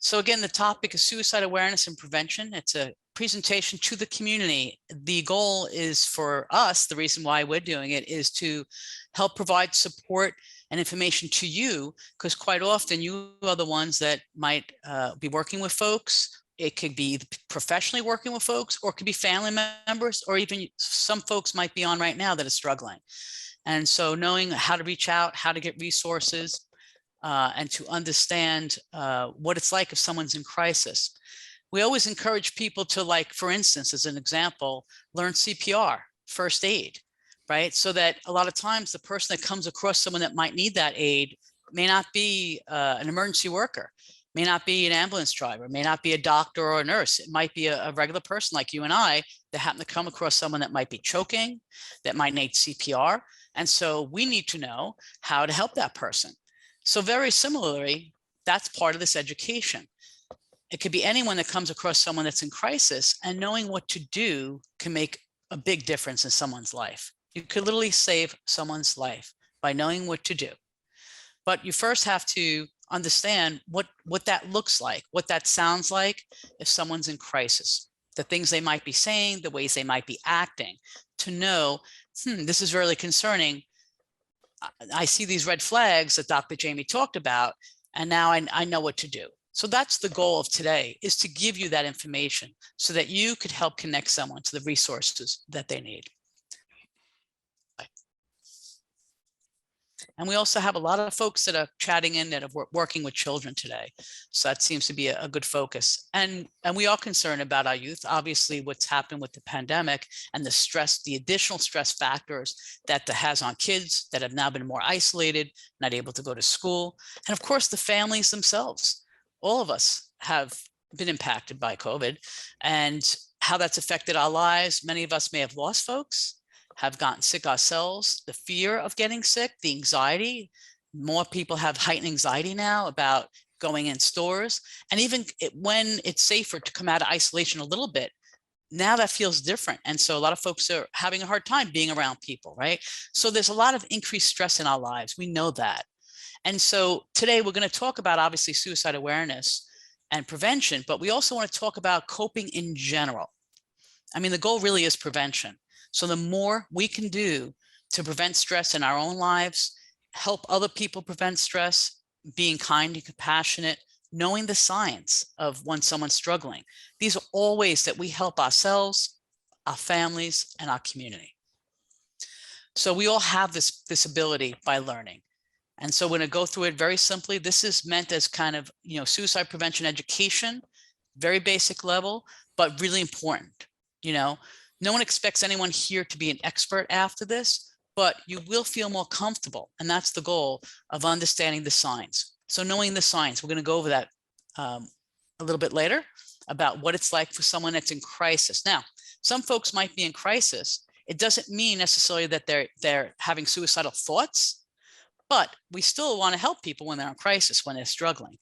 So again, the topic is suicide awareness and prevention. It's a presentation to the community. The goal is for us, the reason why we're doing it is to help provide support and information to you, because quite often you are the ones that might be working with folks. It could be professionally working with folks, or it could be family members, or even some folks might be on right now that are struggling. And so knowing how to reach out, how to get resources, and to understand what it's like if someone's in crisis. We always encourage people to, like, for instance, as an example, learn CPR, first aid, right? So that a lot of times the person that comes across someone that might need that aid may not be an emergency worker, may not be an ambulance driver, may not be a doctor or a nurse. It might be a regular person like you and I that happen to come across someone that might be choking, that might need CPR. And so we need to know how to help that person. So very similarly, that's part of this education. It could be anyone that comes across someone that's in crisis, and knowing what to do can make a big difference in someone's life. You could literally save someone's life by knowing what to do. But you first have to understand what that looks like, what that sounds like if someone's in crisis, the things they might be saying, the ways they might be acting, to know, this is really concerning. I see these red flags that Dr. Jamie talked about, and now I know what to do. So that's the goal of today, is to give you that information so that you could help connect someone to the resources that they need. And we also have a lot of folks that are chatting in that are working with children today. So that seems to be a good focus. And we are concerned about our youth. Obviously, what's happened with the pandemic and the stress, the additional stress factors that has on kids that have now been more isolated, not able to go to school. And of course, the families themselves. All of us have been impacted by COVID and how that's affected our lives. Many of us may have lost folks, have gotten sick ourselves, the fear of getting sick, the anxiety. More people have heightened anxiety now about going in stores. And even when it's safer to come out of isolation a little bit, now that feels different. And so a lot of folks are having a hard time being around people, right? So there's a lot of increased stress in our lives. We know that. And so today we're going to talk about, obviously, suicide awareness and prevention, but we also want to talk about coping in general. I mean, the goal really is prevention. So the more we can do to prevent stress in our own lives, help other people prevent stress, being kind and compassionate, knowing the science of when someone's struggling. These are all ways that we help ourselves, our families, and our community. So we all have this ability by learning. And so we're going to go through it very simply. This is meant as kind of, suicide prevention education, very basic level, but really important. No one expects anyone here to be an expert after this, but you will feel more comfortable. And that's the goal of understanding the signs. So knowing the signs, we're going to go over that a little bit later about what it's like for someone that's in crisis. Now, some folks might be in crisis. It doesn't mean necessarily that they're having suicidal thoughts, but we still want to help people when they're in crisis, when they're struggling.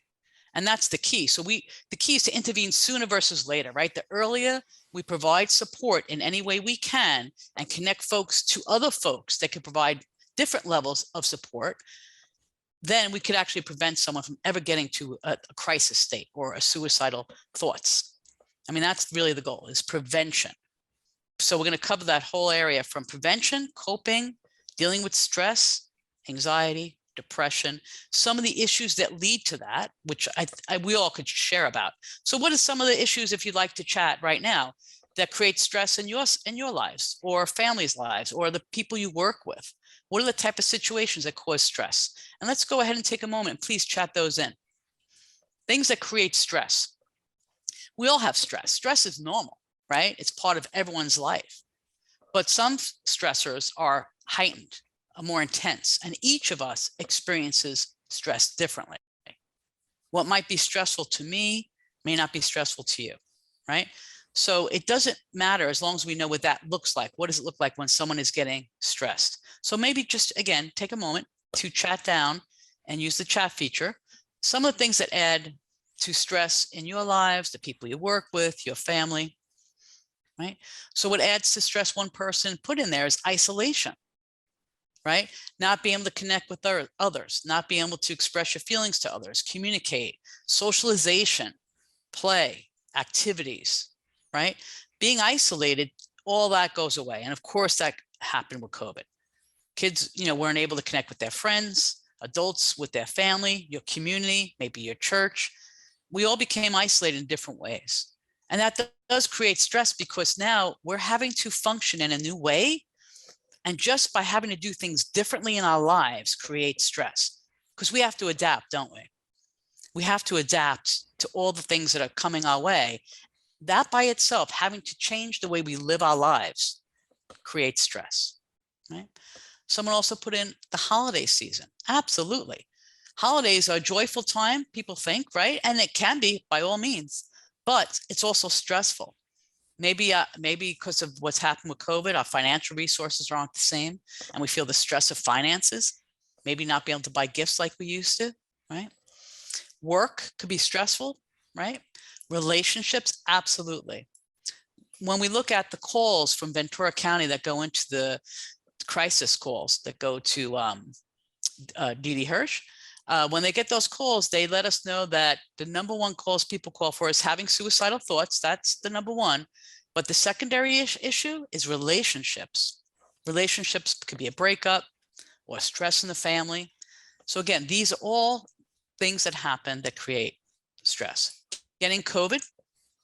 And that's the key. So the key is to intervene sooner versus later, right? The earlier we provide support in any way we can and connect folks to other folks that can provide different levels of support, then we could actually prevent someone from ever getting to a crisis state or a suicidal thoughts. I mean, that's really the goal, is prevention. So we're going to cover that whole area from prevention, coping, dealing with stress, anxiety, depression, some of the issues that lead to that, which we all could share about. So what are some of the issues, if you'd like to chat right now, that create stress in your lives or families' lives or the people you work with? What are the type of situations that cause stress? And let's go ahead and take a moment. Please chat those in. Things that create stress. We all have stress. Stress is normal, right? It's part of everyone's life. But some stressors are heightened, more intense, and each of us experiences stress differently. What might be stressful to me may not be stressful to you, right? So it doesn't matter as long as we know what that looks like. What does it look like when someone is getting stressed? So maybe just, again, take a moment to chat down and use the chat feature. Some of the things that add to stress in your lives, the people you work with, your family, right? So what adds to stress, one person put in there, is isolation. right? Not being able to connect with others, not being able to express your feelings to others, communicate, socialization, play, activities, right? Being isolated, all that goes away. And of course, that happened with COVID. Kids, weren't able to connect with their friends, adults with their family, your community, maybe your church. We all became isolated in different ways. And that does create stress because now we're having to function in a new way. And just by having to do things differently in our lives creates stress because we have to adapt, don't we? We have to adapt to all the things that are coming our way. That by itself, having to change the way we live our lives, creates stress, right? Someone also put in the holiday season. Absolutely. Holidays are a joyful time, people think, right? And it can be by all means, but it's also stressful. Maybe because of what's happened with COVID, our financial resources aren't the same, and we feel the stress of finances, maybe not being able to buy gifts like we used to, right? Work could be stressful, right? Relationships, absolutely. When we look at the calls from Ventura County that go into the crisis calls that go to Dee Dee Hirsch, when they get those calls, they let us know that the number one calls people call for is having suicidal thoughts. That's the number one. But the secondary issue is relationships. Relationships could be a breakup or stress in the family. So again, these are all things that happen that create stress. Getting COVID,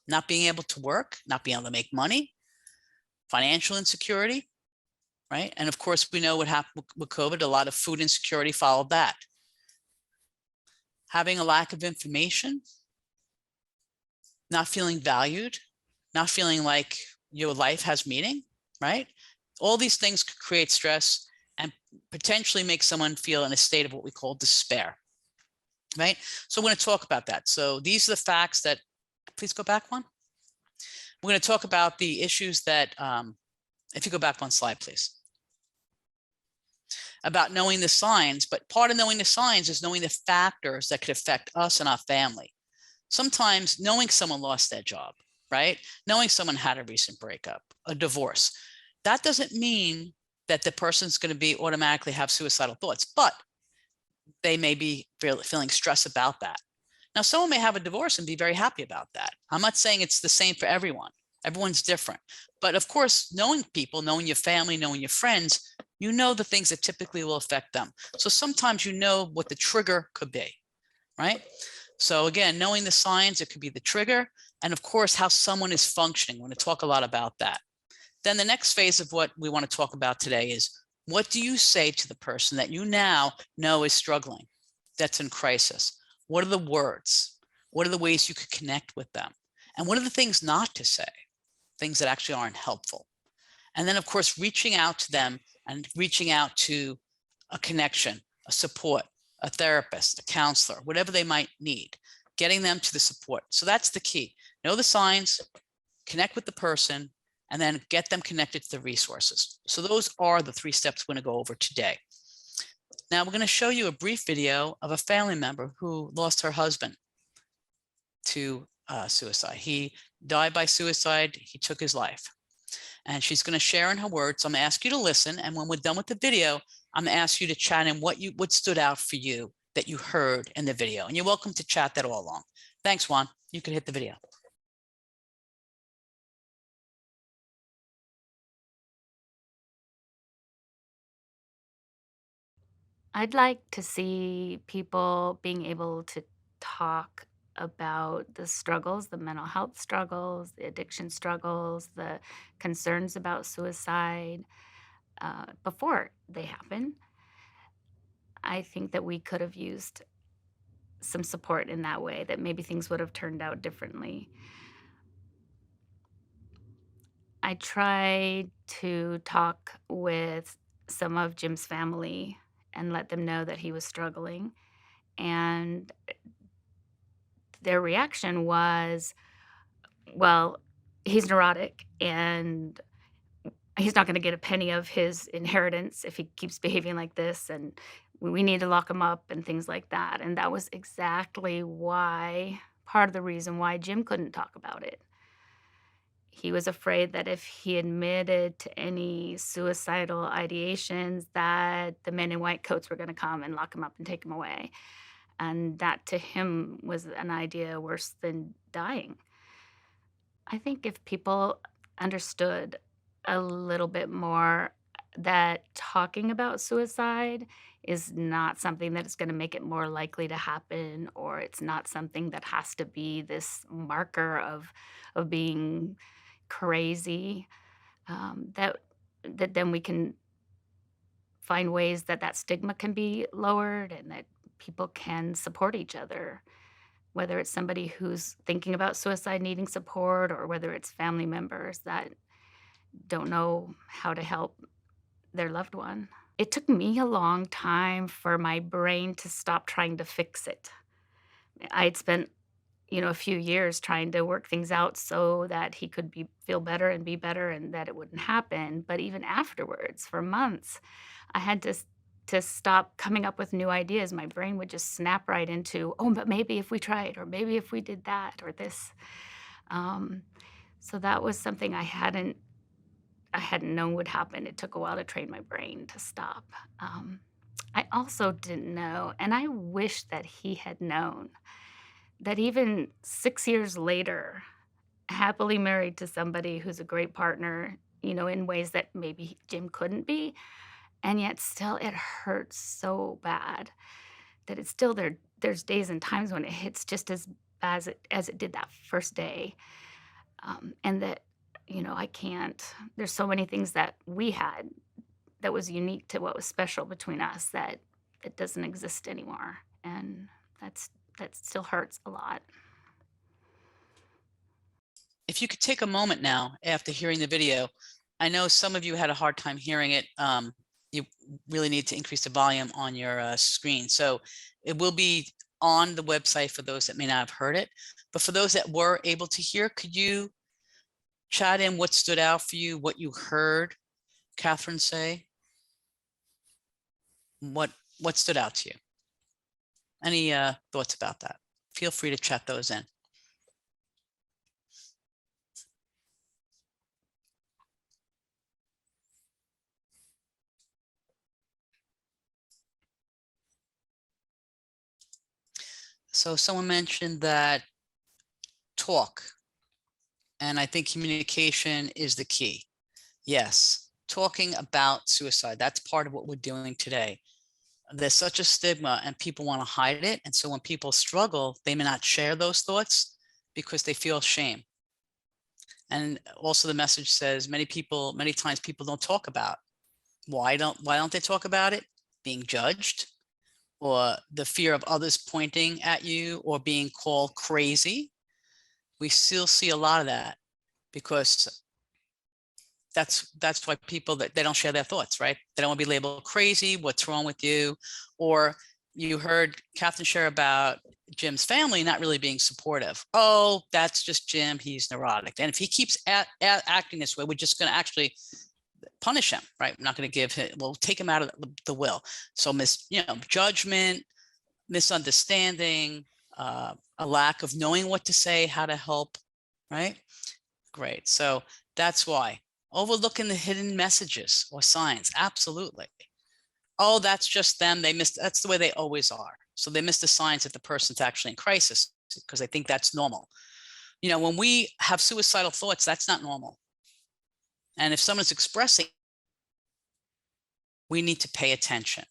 not being able to work, not being able to make money, financial insecurity, right? And of course, we know what happened with COVID. A lot of food insecurity followed that. Having a lack of information, not feeling valued, not feeling like your life has meaning, right? All these things could create stress and potentially make someone feel in a state of what we call despair, right? So we're going to talk about that. So these are the facts that, please go back one. We're going to talk about the issues that, if you go back one slide, please, about knowing the signs. But part of knowing the signs is knowing the factors that could affect us and our family. Sometimes knowing someone lost their job, right? Knowing someone had a recent breakup, a divorce, that doesn't mean that the person's going to be automatically have suicidal thoughts, but they may be feeling stress about that. Now, someone may have a divorce and be very happy about that. I'm not saying it's the same for everyone. Everyone's different. But of course, knowing people, knowing your family, knowing your friends, you know the things that typically will affect them. So sometimes you know what the trigger could be, right? So again, knowing the signs, it could be the trigger. And of course, how someone is functioning. We're going to talk a lot about that. Then the next phase of what we want to talk about today is, what do you say to the person that you now know is struggling, that's in crisis? What are the words? What are the ways you could connect with them? And what are the things not to say, things that actually aren't helpful? And then, of course, reaching out to them and reaching out to a connection, a support, a therapist, a counselor, whatever they might need, getting them to the support. So that's the key. Know the signs, connect with the person, and then get them connected to the resources. So those are the 3 steps we're going to go over today. Now we're going to show you a brief video of a family member who lost her husband to suicide. He died by suicide. He took his life. And she's going to share in her words. So I'm going to ask you to listen. And when we're done with the video, I'm going to ask you to chat in what stood out for you that you heard in the video. And you're welcome to chat that all along. Thanks, Juan. You can hit the video. I'd like to see people being able to talk about the struggles, the mental health struggles, the addiction struggles, the concerns about suicide before they happen. I think that we could have used some support in that way, that maybe things would have turned out differently. I tried to talk with some of Jim's family and let them know that he was struggling. And their reaction was, well, he's neurotic and he's not going to get a penny of his inheritance if he keeps behaving like this. And we need to lock him up and things like that. And that was exactly why, part of the reason why Jim couldn't talk about it. He was afraid that if he admitted to any suicidal ideations, that the men in white coats were gonna come and lock him up and take him away, and that to him was an idea worse than dying. I think if people understood a little bit more that talking about suicide is not something that is gonna make it more likely to happen, or it's not something that has to be this marker of being crazy, that then we can find ways that that stigma can be lowered and that people can support each other, whether it's somebody who's thinking about suicide needing support or whether it's family members that don't know how to help their loved one. It took me a long time for my brain to stop trying to fix it. I had spent, a few years trying to work things out so that he could feel better and be better and that it wouldn't happen. But even afterwards, for months, I had to stop coming up with new ideas. My brain would just snap right into, oh, but maybe if we tried, or maybe if we did that, or this. Um, so that was something I hadn't known would happen. It took a while to train my brain to stop. I also didn't know, and I wish that he had known that even 6 years later, happily married to somebody who's a great partner, in ways that maybe Jim couldn't be, and yet still it hurts so bad that it's still there. There's days and times when it hits just as bad as it did that first day, and that, I can't. There's so many things that we had that was unique to what was special between us that it doesn't exist anymore, and that still hurts a lot. If you could take a moment now after hearing the video, I know some of you had a hard time hearing it. You really need to increase the volume on your screen. So it will be on the website for those that may not have heard it. But for those that were able to hear, could you chat in what stood out for you, what you heard Catherine say? What stood out to you? Any thoughts about that? Feel free to chat those in. So someone mentioned that talk, and I think communication is the key. Yes, talking about suicide, that's part of what we're doing today. There's such a stigma and people want to hide it. And so when people struggle, they may not share those thoughts because they feel shame. And also the message says many times people don't talk about. Why don't they talk about it? Being judged, or the fear of others pointing at you, or being called crazy. We still see a lot of that because that's why people, that they don't share their thoughts, right? They don't want to be labeled crazy. What's wrong with you? Or you heard Catherine share about Jim's family not really being supportive. Oh, that's just Jim. He's neurotic. And if he keeps acting this way, we're just going to actually punish him, right? We're not going to give him, we'll take him out of the will. So judgment, misunderstanding, a lack of knowing what to say, how to help, right? Great. So that's why. Overlooking the hidden messages or signs. Absolutely. Oh, that's just them. That's the way they always are. So they miss the signs that the person's actually in crisis because they think that's normal. When we have suicidal thoughts, that's not normal. And if someone's expressing, we need to pay attention.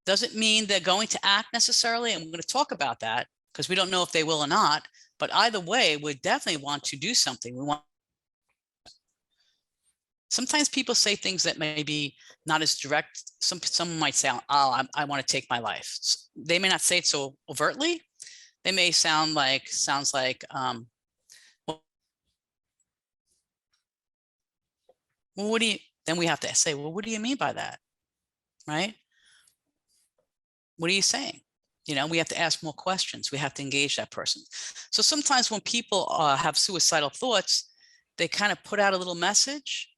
Doesn't mean they're going to act necessarily. And we're going to talk about that because we don't know if they will or not. But either way, we definitely want to do something. Sometimes people say things that may be not as direct. Someone might say, oh, I want to take my life. They may not say it so overtly. They may sounds like, well, then we have to say, well, what do you mean by that? Right? What are you saying? We have to ask more questions. We have to engage that person. So sometimes when people have suicidal thoughts, they kind of put out a little message,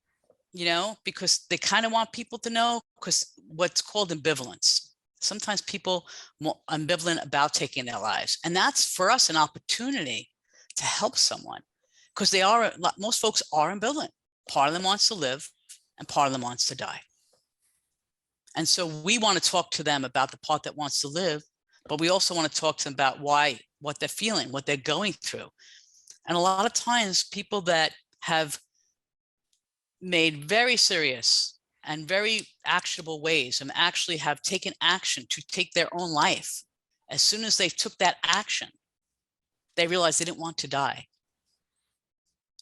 because they kind of want people to know, because what's called ambivalence. Sometimes people are ambivalent about taking their lives. And that's for us an opportunity to help someone, because most folks are ambivalent. Part of them wants to live and part of them wants to die. And so we want to talk to them about the part that wants to live, but we also want to talk to them about what they're feeling, what they're going through. And a lot of times people that have made very serious and very actionable ways and actually have taken action to take their own life, as soon as they took that action, they realized they didn't want to die.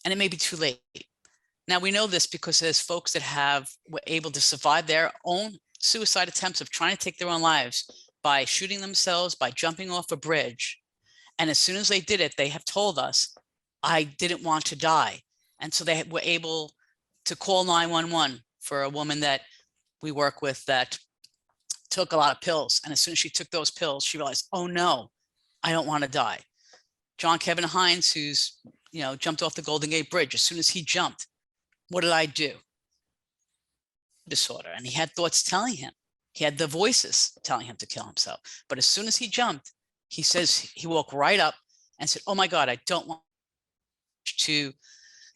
And it may be too late. Now we know this because there's folks that were able to survive their own suicide attempts of trying to take their own lives by shooting themselves, by jumping off a bridge. And as soon as they did it, they have told us, I didn't want to die. And so they were able to call 911 for a woman that we work with that took a lot of pills. And as soon as she took those pills, she realized, oh no, I don't want to die. John Kevin Hines, who's, jumped off the Golden Gate Bridge, as soon as he jumped, what did I do? Disorder. And he had thoughts telling him, he had the voices telling him to kill himself. But as soon as he jumped, he says he woke right up and said, oh my God, I don't want to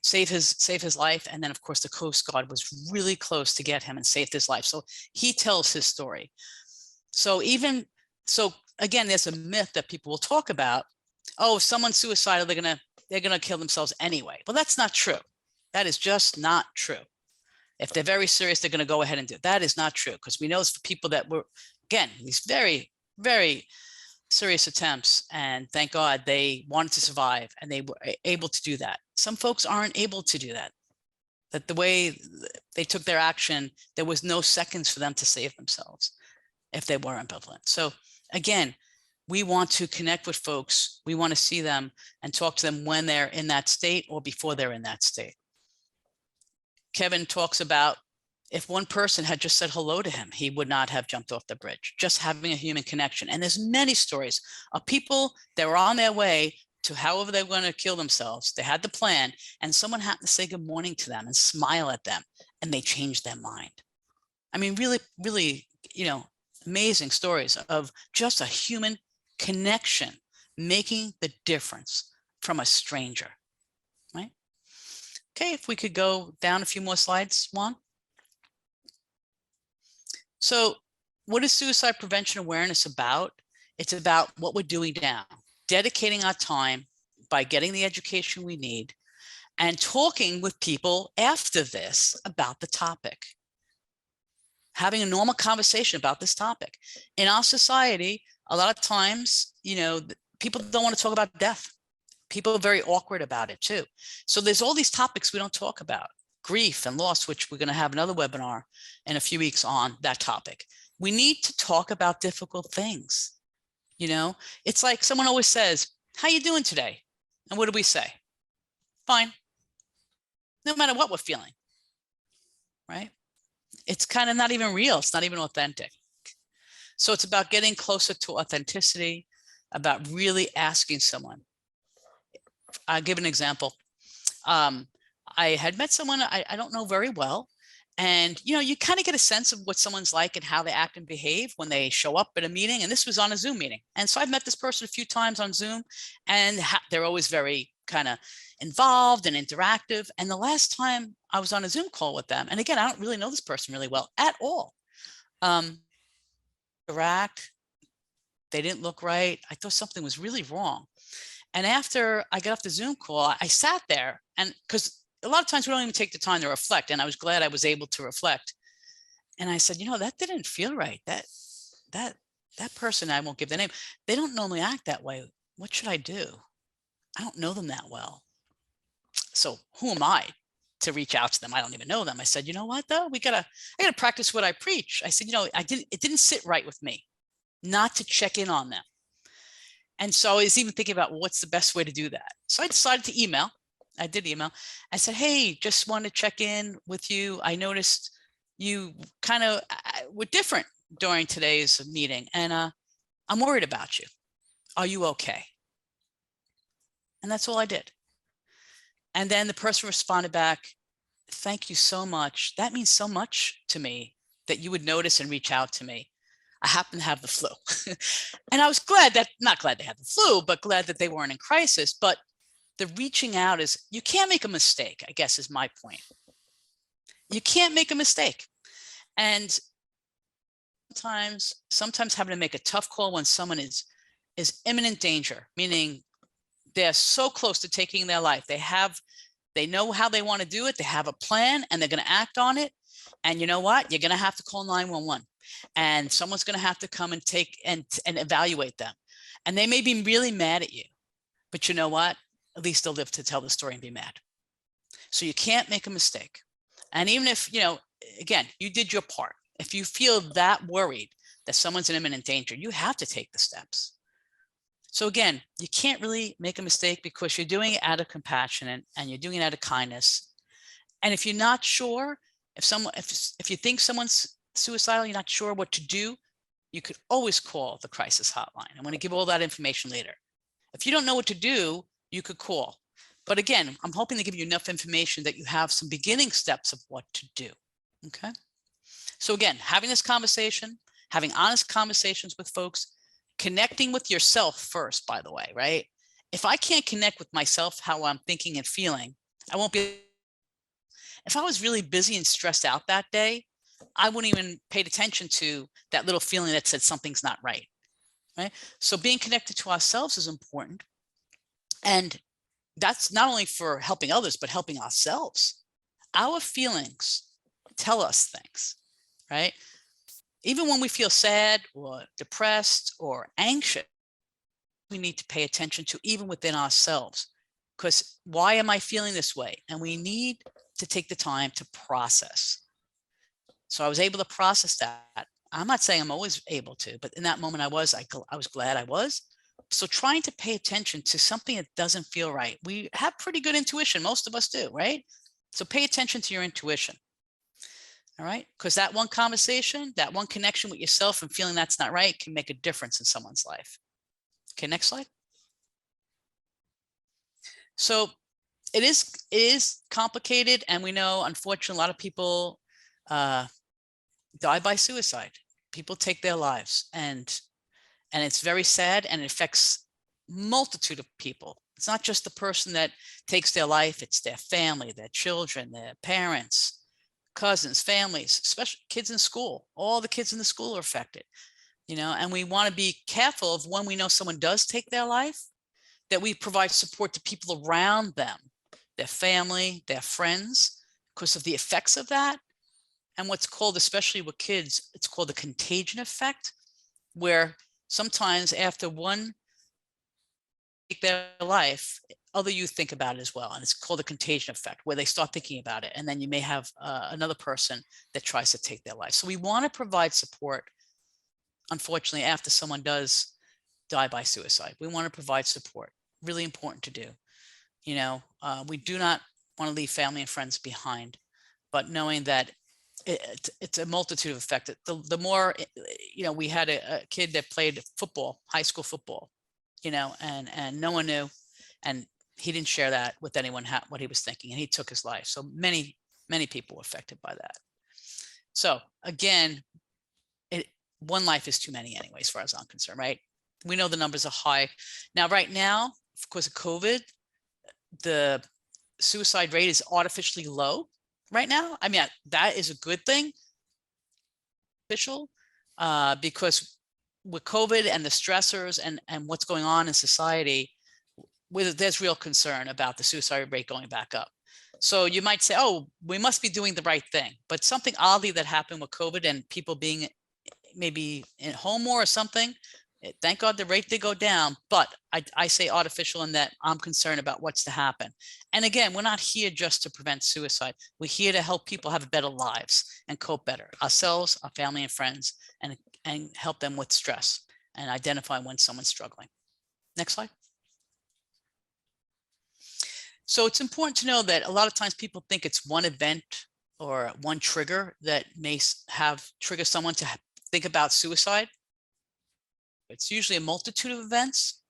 save his life. And then of course the Coast Guard was really close to get him and saved his life. So he tells his story. So again, there's a myth that people will talk about. Oh, if someone's suicidal, they're gonna kill themselves anyway. Well, that's not true. That is just not true. If they're very serious, they're going to go ahead and do it. That is not true, because we know it's for people that were, again, these very, very serious attempts. And thank God they wanted to survive and they were able to do that. Some folks aren't able to do that. That the way they took their action, there was no seconds for them to save themselves if they were ambivalent. So again, we want to connect with folks. We want to see them and talk to them when they're in that state or before they're in that state. Kevin talks about if one person had just said hello to him, he would not have jumped off the bridge, just having a human connection. And there's many stories of people that were on their way to however they were going to kill themselves. They had the plan and someone happened to say good morning to them and smile at them and they changed their mind. I mean, really, really, amazing stories of just a human connection making the difference from a stranger, right? Okay, if we could go down a few more slides, Juan. So what is suicide prevention awareness about? It's about what we're doing now, dedicating our time by getting the education we need and talking with people after this about the topic. Having a normal conversation about this topic. In our society, a lot of times, people don't want to talk about death. People are very awkward about it too. So there's all these topics we don't talk about. Grief and loss, which we're going to have another webinar in a few weeks on that topic. We need to talk about difficult things. It's like someone always says, how you doing today? And what do we say? Fine. No matter what we're feeling, right? It's kind of not even real. It's not even authentic. So it's about getting closer to authenticity, about really asking someone. I'll give an example. I had met someone I don't know very well. And, you kind of get a sense of what someone's like and how they act and behave when they show up at a meeting. And this was on a Zoom meeting. And so I've met this person a few times on Zoom and they're always very kind of involved and interactive. And the last time I was on a Zoom call with them, and again, I don't really know this person really well at all. Interact, they didn't look right. I thought something was really wrong. And after I got off the Zoom call, I sat there and because a lot of times we don't even take the time to reflect. And I was glad I was able to reflect. And I said, that didn't feel right. That person, I won't give the name, they don't normally act that way. What should I do? I don't know them that well. So who am I to reach out to them? I don't even know them. I said, you know what though? I gotta practice what I preach. I said, it didn't sit right with me not to check in on them. And so I was even thinking about what's the best way to do that. So I decided to email. I did email. I said, hey, just want to check in with you. I noticed you kind of were different during today's meeting and I'm worried about you. Are you okay? And that's all I did. And then the person responded back, thank you so much. That means so much to me that you would notice and reach out to me. I happen to have the flu. And I was not glad they had the flu, but glad that they weren't in crisis. But The reaching out is, you can't make a mistake, I guess is my point. You can't make a mistake. And sometimes having to make a tough call when someone is imminent danger, meaning they're so close to taking their life. They know how they want to do it. They have a plan and they're going to act on it. And you know what? You're going to have to call 911, and someone's going to have to come and take and evaluate them. And they may be really mad at you, but you know what? At least they'll live to tell the story and be mad. So you can't make a mistake. And even if, again, you did your part, if you feel that worried that someone's in imminent danger, you have to take the steps. So again, you can't really make a mistake because you're doing it out of compassion and you're doing it out of kindness. And if you're not sure, if you think someone's suicidal, you're not sure what to do, you could always call the crisis hotline. I'm going to give all that information later. If you don't know what to do, you could call. But again, I'm hoping to give you enough information that you have some beginning steps of what to do. Okay. So again, having this conversation, having honest conversations with folks, connecting with yourself first, by the way, right? If I can't connect with myself, how I'm thinking and feeling, I won't be. If I was really busy and stressed out that day, I wouldn't even paid attention to that little feeling that said something's not right. Right. So being connected to ourselves is important. And that's not only for helping others, but helping ourselves. Our feelings tell us things, right? Even when we feel sad or depressed or anxious, we need to pay attention to even within ourselves. Because why am I feeling this way? And we need to take the time to process. So I was able to process that. I'm not saying I'm always able to, but in that moment I was glad I was. So trying to pay attention to something that doesn't feel right. We have pretty good intuition. Most of us do, right? So pay attention to your intuition. All right. Because that one conversation, that one connection with yourself and feeling that's not right can make a difference in someone's life. Okay, next slide. So it is complicated. And we know, unfortunately, a lot of people die by suicide. People take their lives, and it's very sad, and it affects multitude of people. It's not just the person that takes their life, it's their family, their children, their parents, cousins, families, especially kids in school. All the kids in the school are affected, and we want to be careful of when we know someone does take their life, that we provide support to people around them, their family, their friends, because of the effects of that. And what's called, especially with kids, it's called the contagion effect, where sometimes after one take their life, other youth think about it as well. And it's called the contagion effect, where they start thinking about it. And then you may have another person that tries to take their life. So we want to provide support, unfortunately, after someone does die by suicide. We want to provide support. Really important to do. We do not want to leave family and friends behind, but knowing that it's a multitude of effects. The more, we had a kid that played football, high school football, and no one knew, and he didn't share that with anyone, what he was thinking, and he took his life. So many people were affected by that. So again, one life is too many anyway, as far as I'm concerned, right? We know the numbers are high. Now, right now, of course, of COVID, the suicide rate is artificially low right now. I mean, that is a good thing, because with COVID and the stressors and what's going on in society, there's real concern about the suicide rate going back up. So you might say, oh, we must be doing the right thing. But something oddly that happened with COVID and people being maybe at home more or something, thank God the rate did go down. But I say artificial in that I'm concerned about what's to happen. And again, we're not here just to prevent suicide. We're here to help people have better lives and cope better, ourselves, our family and friends, and help them with stress and identify when someone's struggling. Next slide. So it's important to know that a lot of times people think it's one event or one trigger that may trigger someone to think about suicide. It's usually a multitude of events.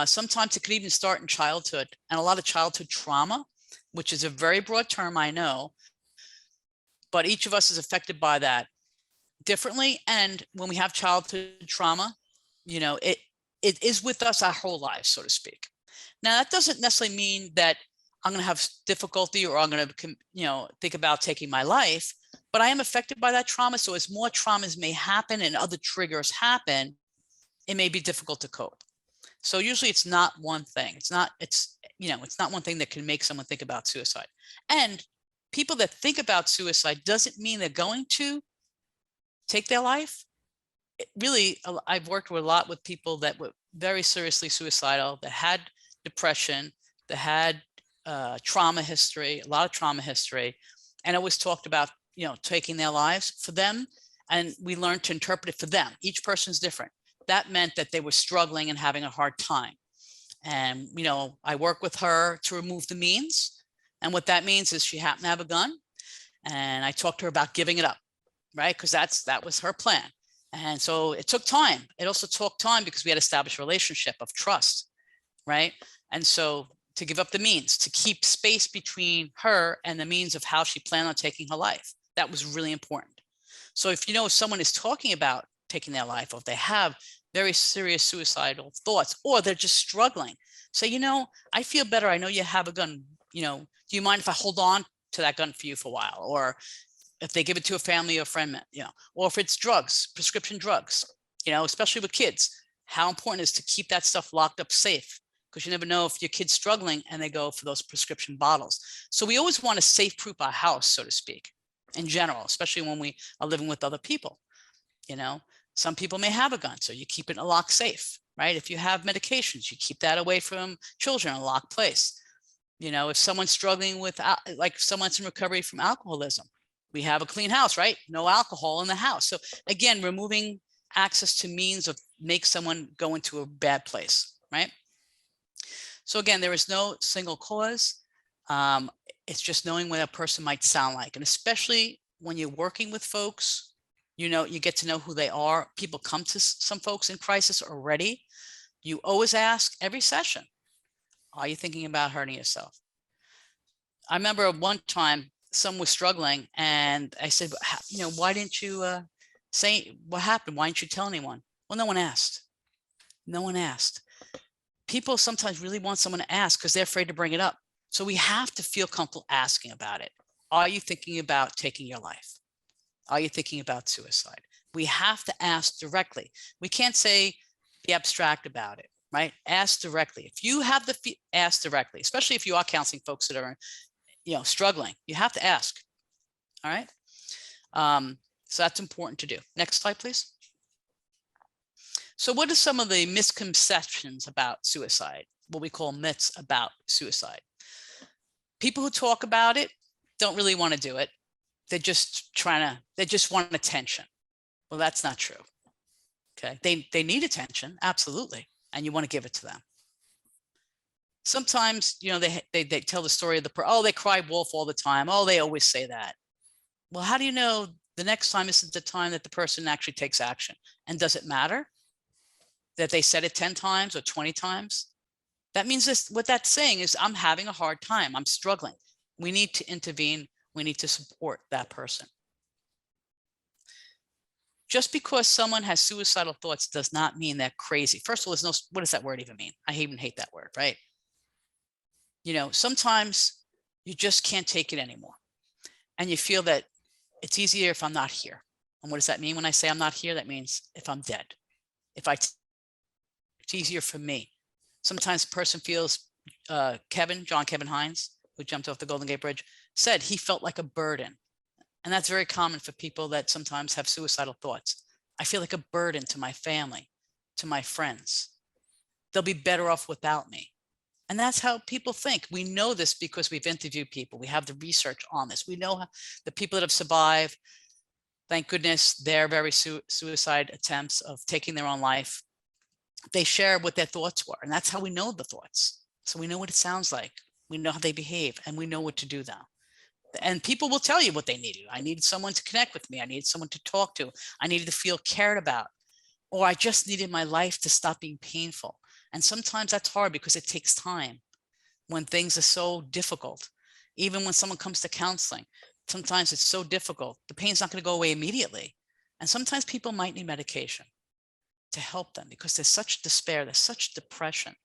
Sometimes it could even start in childhood, and a lot of childhood trauma, which is a very broad term, I know, but each of us is affected by that differently. And when we have childhood trauma, it is with us our whole lives, so to speak. Now, that doesn't necessarily mean that I'm going to have difficulty or I'm going to, think about taking my life, but I am affected by that trauma. So as more traumas may happen and other triggers happen, it may be difficult to cope. So usually it's not one thing. It's not one thing that can make someone think about suicide. And people that think about suicide doesn't mean they're going to take their life. Really, I've worked with a lot with people that were very seriously suicidal, that had depression, that had trauma history, a lot of trauma history, and always talked about, taking their lives for them. And we learned to interpret it for them. Each person's different. That meant that they were struggling and having a hard time. And, I work with her to remove the means. And what that means is she happened to have a gun. And I talked to her about giving it up, right? Because that was her plan. And so it took time. It also took time because we had established a relationship of trust, right? And so to give up the means, to keep space between her and the means of how she planned on taking her life, that was really important. So if someone is talking about taking their life, or if they have very serious suicidal thoughts, or they're just struggling, say, I feel better. I know you have a gun. Do you mind if I hold on to that gun for you for a while? Or if they give it to a family or a friend, or if it's drugs, prescription drugs, especially with kids, how important it is to keep that stuff locked up safe, because you never know if your kid's struggling and they go for those prescription bottles. So we always want to safe proof our house, so to speak, in general, especially when we are living with other people. Some people may have a gun, so you keep it in a locked safe, right? If you have medications, you keep that away from children in a locked place. If someone's struggling with, like someone's in recovery from alcoholism, we have a clean house, right? No alcohol in the house. So again, removing access to means of make someone go into a bad place, right? So again, there is no single cause. It's just knowing what a person might sound like. And especially when you're working with folks, you get to know who they are. People come to some folks in crisis already. You always ask every session, are you thinking about hurting yourself? I remember one time someone was struggling and I said, why didn't you say what happened? Why didn't you tell anyone? Well, no one asked. No one asked. People sometimes really want someone to ask because they're afraid to bring it up. So we have to feel comfortable asking about it. Are you thinking about taking your life? Are you thinking about suicide? We have to ask directly. We can't say, be abstract about it, right? Ask directly. If you have ask directly, especially if you are counseling folks that are, struggling, you have to ask. All right. So that's important to do. Next slide, please. So what are some of the misconceptions about suicide? What we call myths about suicide? People who talk about it don't really want to do it. They just want attention. Well, that's not true. Okay. They need attention. Absolutely. And you want to give it to them. Sometimes, they tell the story of they cry wolf all the time. Oh, they always say that. Well, how do you know the next time isn't the time that the person actually takes action? And does it matter that they said it 10 times or 20 times? That means what that's saying is I'm having a hard time. I'm struggling. We need to intervene. We need to support that person. Just because someone has suicidal thoughts does not mean they're crazy. First of all, what does that word even mean? I even hate that word, right? Sometimes you just can't take it anymore. And you feel that it's easier if I'm not here. And what does that mean when I say I'm not here? That means if I'm dead. It's easier for me. Sometimes a person feels, John Kevin Hines, who jumped off the Golden Gate Bridge, said he felt like a burden. And that's very common for people that sometimes have suicidal thoughts. I feel like a burden to my family, to my friends. They'll be better off without me. And that's how people think. We know this because we've interviewed people. We have the research on this. We know the people that have survived, thank goodness, their very suicide attempts of taking their own life. They share what their thoughts were. And that's how we know the thoughts. So we know what it sounds like. We know how they behave and we know what to do now. And people will tell you what they needed. I needed someone to connect with me. I needed someone to talk to. I needed to feel cared about. Or I just needed my life to stop being painful. And sometimes that's hard because it takes time when things are so difficult. Even when someone comes to counseling, sometimes it's so difficult. The pain's not going to go away immediately. And sometimes people might need medication to help them because there's such despair, there's such depression.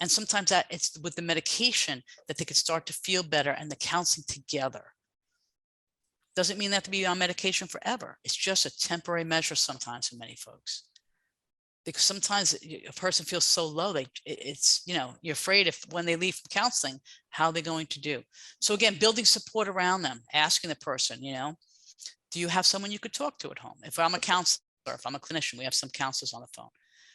And sometimes that it's with the medication that they could start to feel better and the counseling together. Doesn't mean that to be on medication forever. It's just a temporary measure sometimes for many folks. Because sometimes a person feels so low, it's, you're afraid if when they leave from counseling, how they're going to do. So again, building support around them, asking the person, do you have someone you could talk to at home? If I'm a counselor, if I'm a clinician, we have some counselors on the phone.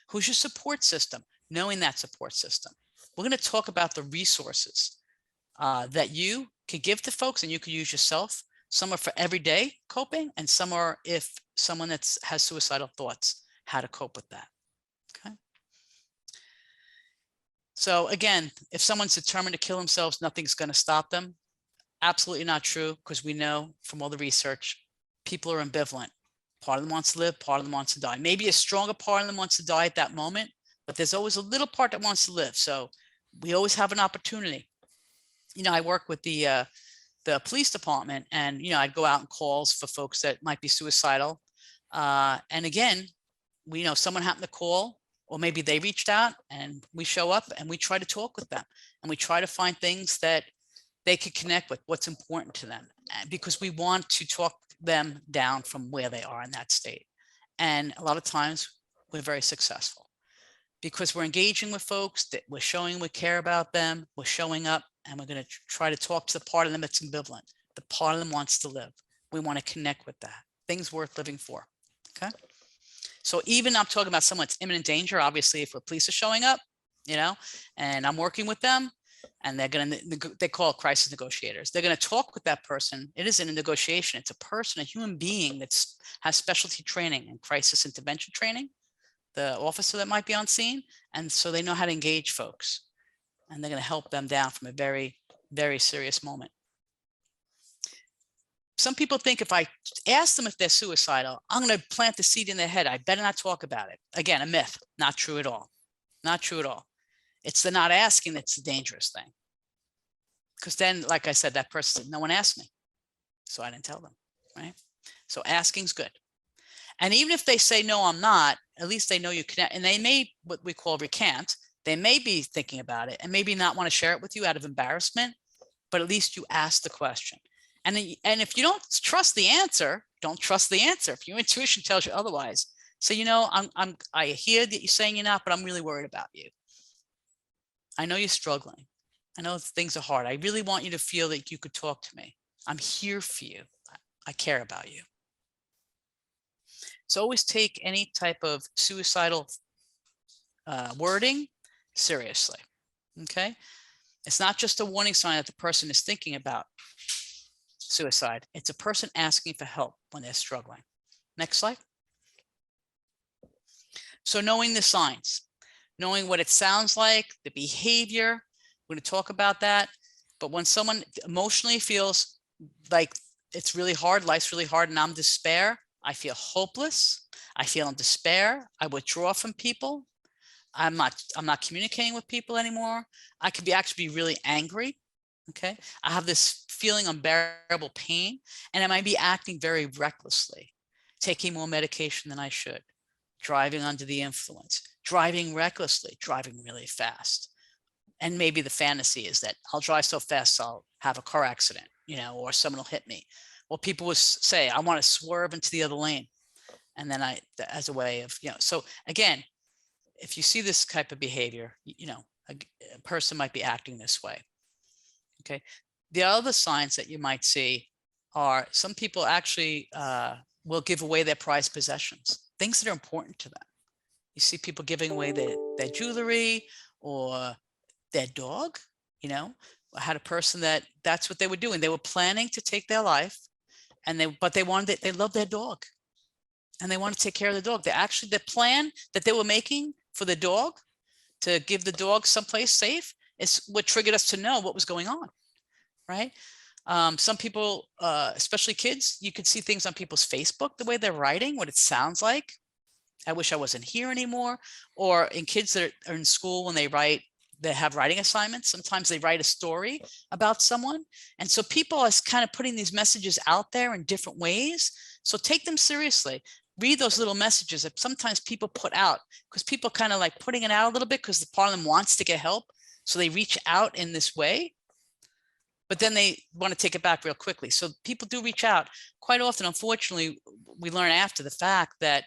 Who's your support system? Knowing that support system. We're going to talk about the resources that you could give to folks and you could use yourself. Some are for everyday coping, and some are if someone has suicidal thoughts, how to cope with that. Okay. So again, if someone's determined to kill themselves, nothing's going to stop them. Absolutely not true, because we know from all the research, people are ambivalent. Part of them wants to live, part of them wants to die. Maybe a stronger part of them wants to die at that moment, but there's always a little part that wants to live. So we always have an opportunity. I work with the police department, and I'd go out and calls for folks that might be suicidal. And again, we know someone happened to call, or maybe they reached out, and we show up and we try to talk with them, and we try to find things that they could connect with, what's important to them, because we want to talk them down from where they are in that state. And a lot of times we're very successful because we're engaging with folks, that we're showing we care about them, we're showing up, and we're going to try to talk to the part of them that's ambivalent. The part of them wants to live. We want to connect with that. Things worth living for. Okay. So even I'm talking about someone's imminent danger, obviously, if police are showing up, and I'm working with them, and they call crisis negotiators. They're going to talk with that person. It isn't a negotiation. It's a person, a human being that has specialty training and crisis intervention training, the officer that might be on scene. And so they know how to engage folks, and they're going to help them down from a very, very serious moment. Some people think if I ask them if they're suicidal, I'm going to plant the seed in their head. I better not talk about it. Again, a myth. Not true at all. Not true at all. It's the not asking that's the dangerous thing. Because then, like I said, that person said, no one asked me, so I didn't tell them, right? So asking's good. And even if they say, no, I'm not, at least they know you connect, and they may, what we call recant, they may be thinking about it and maybe not want to share it with you out of embarrassment, but at least you asked the question. And if you don't trust the answer, don't trust the answer. If your intuition tells you otherwise, say, I hear that you're saying you're not, but I'm really worried about you. I know you're struggling. I know things are hard. I really want you to feel that you could talk to me. I'm here for you. I care about you. So always take any type of suicidal wording seriously. Okay. It's not just a warning sign that the person is thinking about suicide. It's a person asking for help when they're struggling. Next slide. So knowing the signs, knowing what it sounds like, the behavior, we're going to talk about that. But when someone emotionally feels like it's really hard, life's really hard, and I'm in despair, I feel hopeless, I feel in despair, I withdraw from people, I'm not communicating with people anymore, I could actually be really angry. Okay, I have this feeling unbearable pain, and I might be acting very recklessly, taking more medication than I should, driving under the influence, driving recklessly, driving really fast. And maybe the fantasy is that I'll drive so fast I'll have a car accident, or someone will hit me. Well, people will say, I want to swerve into the other lane. And then as a way of, so again, if you see this type of behavior, a person might be acting this way. Okay. The other signs that you might see are some people actually will give away their prized possessions, things that are important to them. You see people giving away their jewelry or their dog. I had a person that's what they were doing. They were planning to take their life, but they loved their dog, and they want to take care of the dog. The plan that they were making for the dog to give the dog someplace safe is what triggered us to know what was going on, right? Some people, especially kids, you could see things on people's Facebook, the way they're writing, what it sounds like. I wish I wasn't here anymore. Or in kids that are in school, when they have writing assignments, sometimes they write a story about someone. And so people are kind of putting these messages out there in different ways. So take them seriously. read those little messages that sometimes people put out, because people kind of like putting it out a little bit because the part of them wants to get help. So they reach out in this way, but then they want to take it back real quickly. So people do reach out quite often. Unfortunately, we learn after the fact that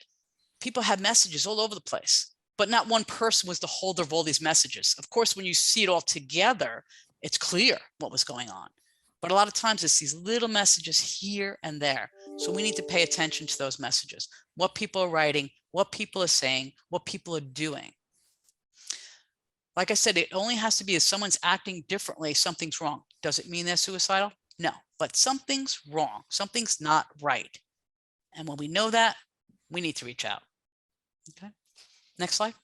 people have messages all over the place, but not one person was the holder of all these messages. Of course, when you see it all together, it's clear what was going on. But a lot of times it's these little messages here and there. So we need to pay attention to those messages, what people are writing, what people are saying, what people are doing. Like I said, it only has to be if someone's acting differently, something's wrong. Does it mean they're suicidal? No, but something's wrong. Something's not right. And when we know that, we need to reach out. Okay, next slide.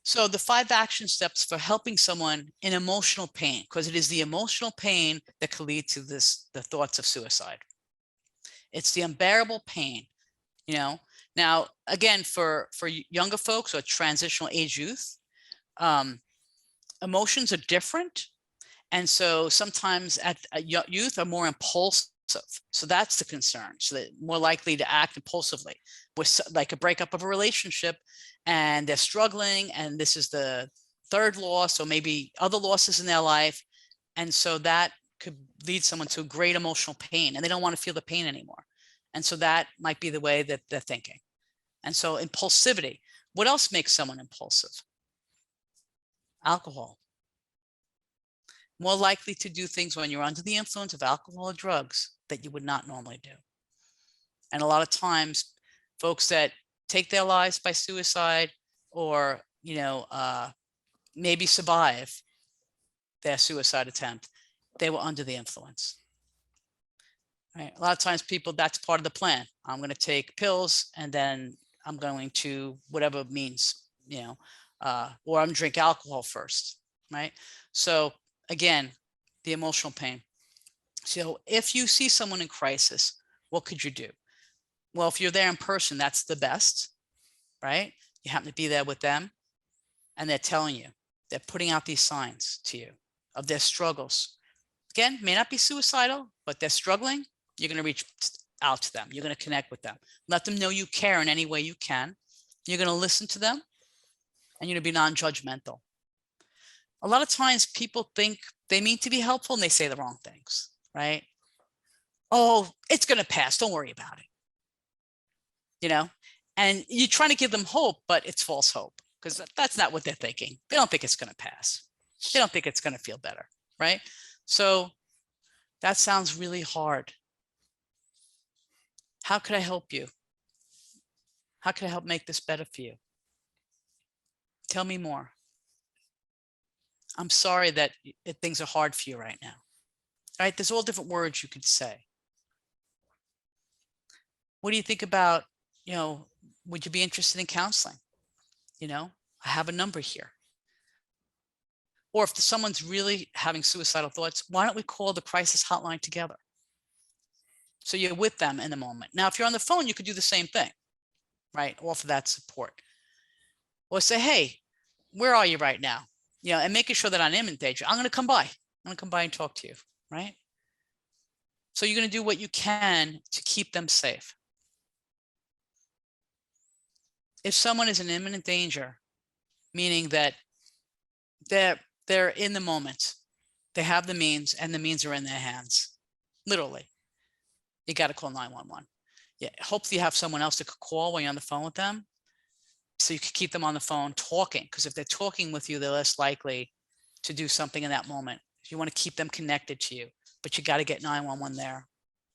So the 5 action steps for helping someone in emotional pain, because it is the emotional pain that could lead to the thoughts of suicide. It's the unbearable pain, you know. Now, again, for younger folks or transitional age youth, emotions are different. And so sometimes youth are more impulsive. So that's the concern. So they're more likely to act impulsively with like a breakup of a relationship, and they're struggling, and this is the 3rd loss, or maybe other losses in their life. And so that could lead someone to great emotional pain, and they don't want to feel the pain anymore. And so that might be the way that they're thinking. And so impulsivity. What else makes someone impulsive? Alcohol. More likely to do things when you're under the influence of alcohol or drugs that you would not normally do. And a lot of times, folks that take their lives by suicide, or, maybe survive their suicide attempt, they were under the influence. Right? A lot of times people, that's part of the plan. I'm going to take pills, and then I'm going to whatever means, or I'm drink alcohol first, right? So again, the emotional pain. So if you see someone in crisis, what could you do? Well, if you're there in person, that's the best, right? You happen to be there with them, and they're telling you, they're putting out these signs to you of their struggles. Again, may not be suicidal, but they're struggling. You're going to reach out to them. You're going to connect with them. Let them know you care in any way you can. You're going to listen to them, and you're going to be non-judgmental. A lot of times people think they mean to be helpful, and they say the wrong things, right? Oh, it's going to pass. Don't worry about it. And you're trying to give them hope, but it's false hope, because that's not what they're thinking. They don't think it's going to pass. They don't think it's going to feel better, right? So that sounds really hard. How could I help you? How can I help make this better for you? Tell me more. I'm sorry that things are hard for you right now. All right, there's all different words you could say. What do you think about, would you be interested in counseling? I have a number here. Or if someone's really having suicidal thoughts, why don't we call the crisis hotline together? So you're with them in the moment. Now, if you're on the phone, you could do the same thing, right? Offer that support. Or say, hey, where are you right now? And making sure that I'm in danger. I'm going to come by. I'm going to come by and talk to you, right? So you're going to do what you can to keep them safe. If someone is in imminent danger, meaning that they're in the moment, they have the means, and the means are in their hands, literally, you got to call 911. Yeah, hopefully you have someone else to call when you're on the phone with them, so you can keep them on the phone talking, because if they're talking with you, they're less likely to do something in that moment. You want to keep them connected to you, but you got to get 911 there,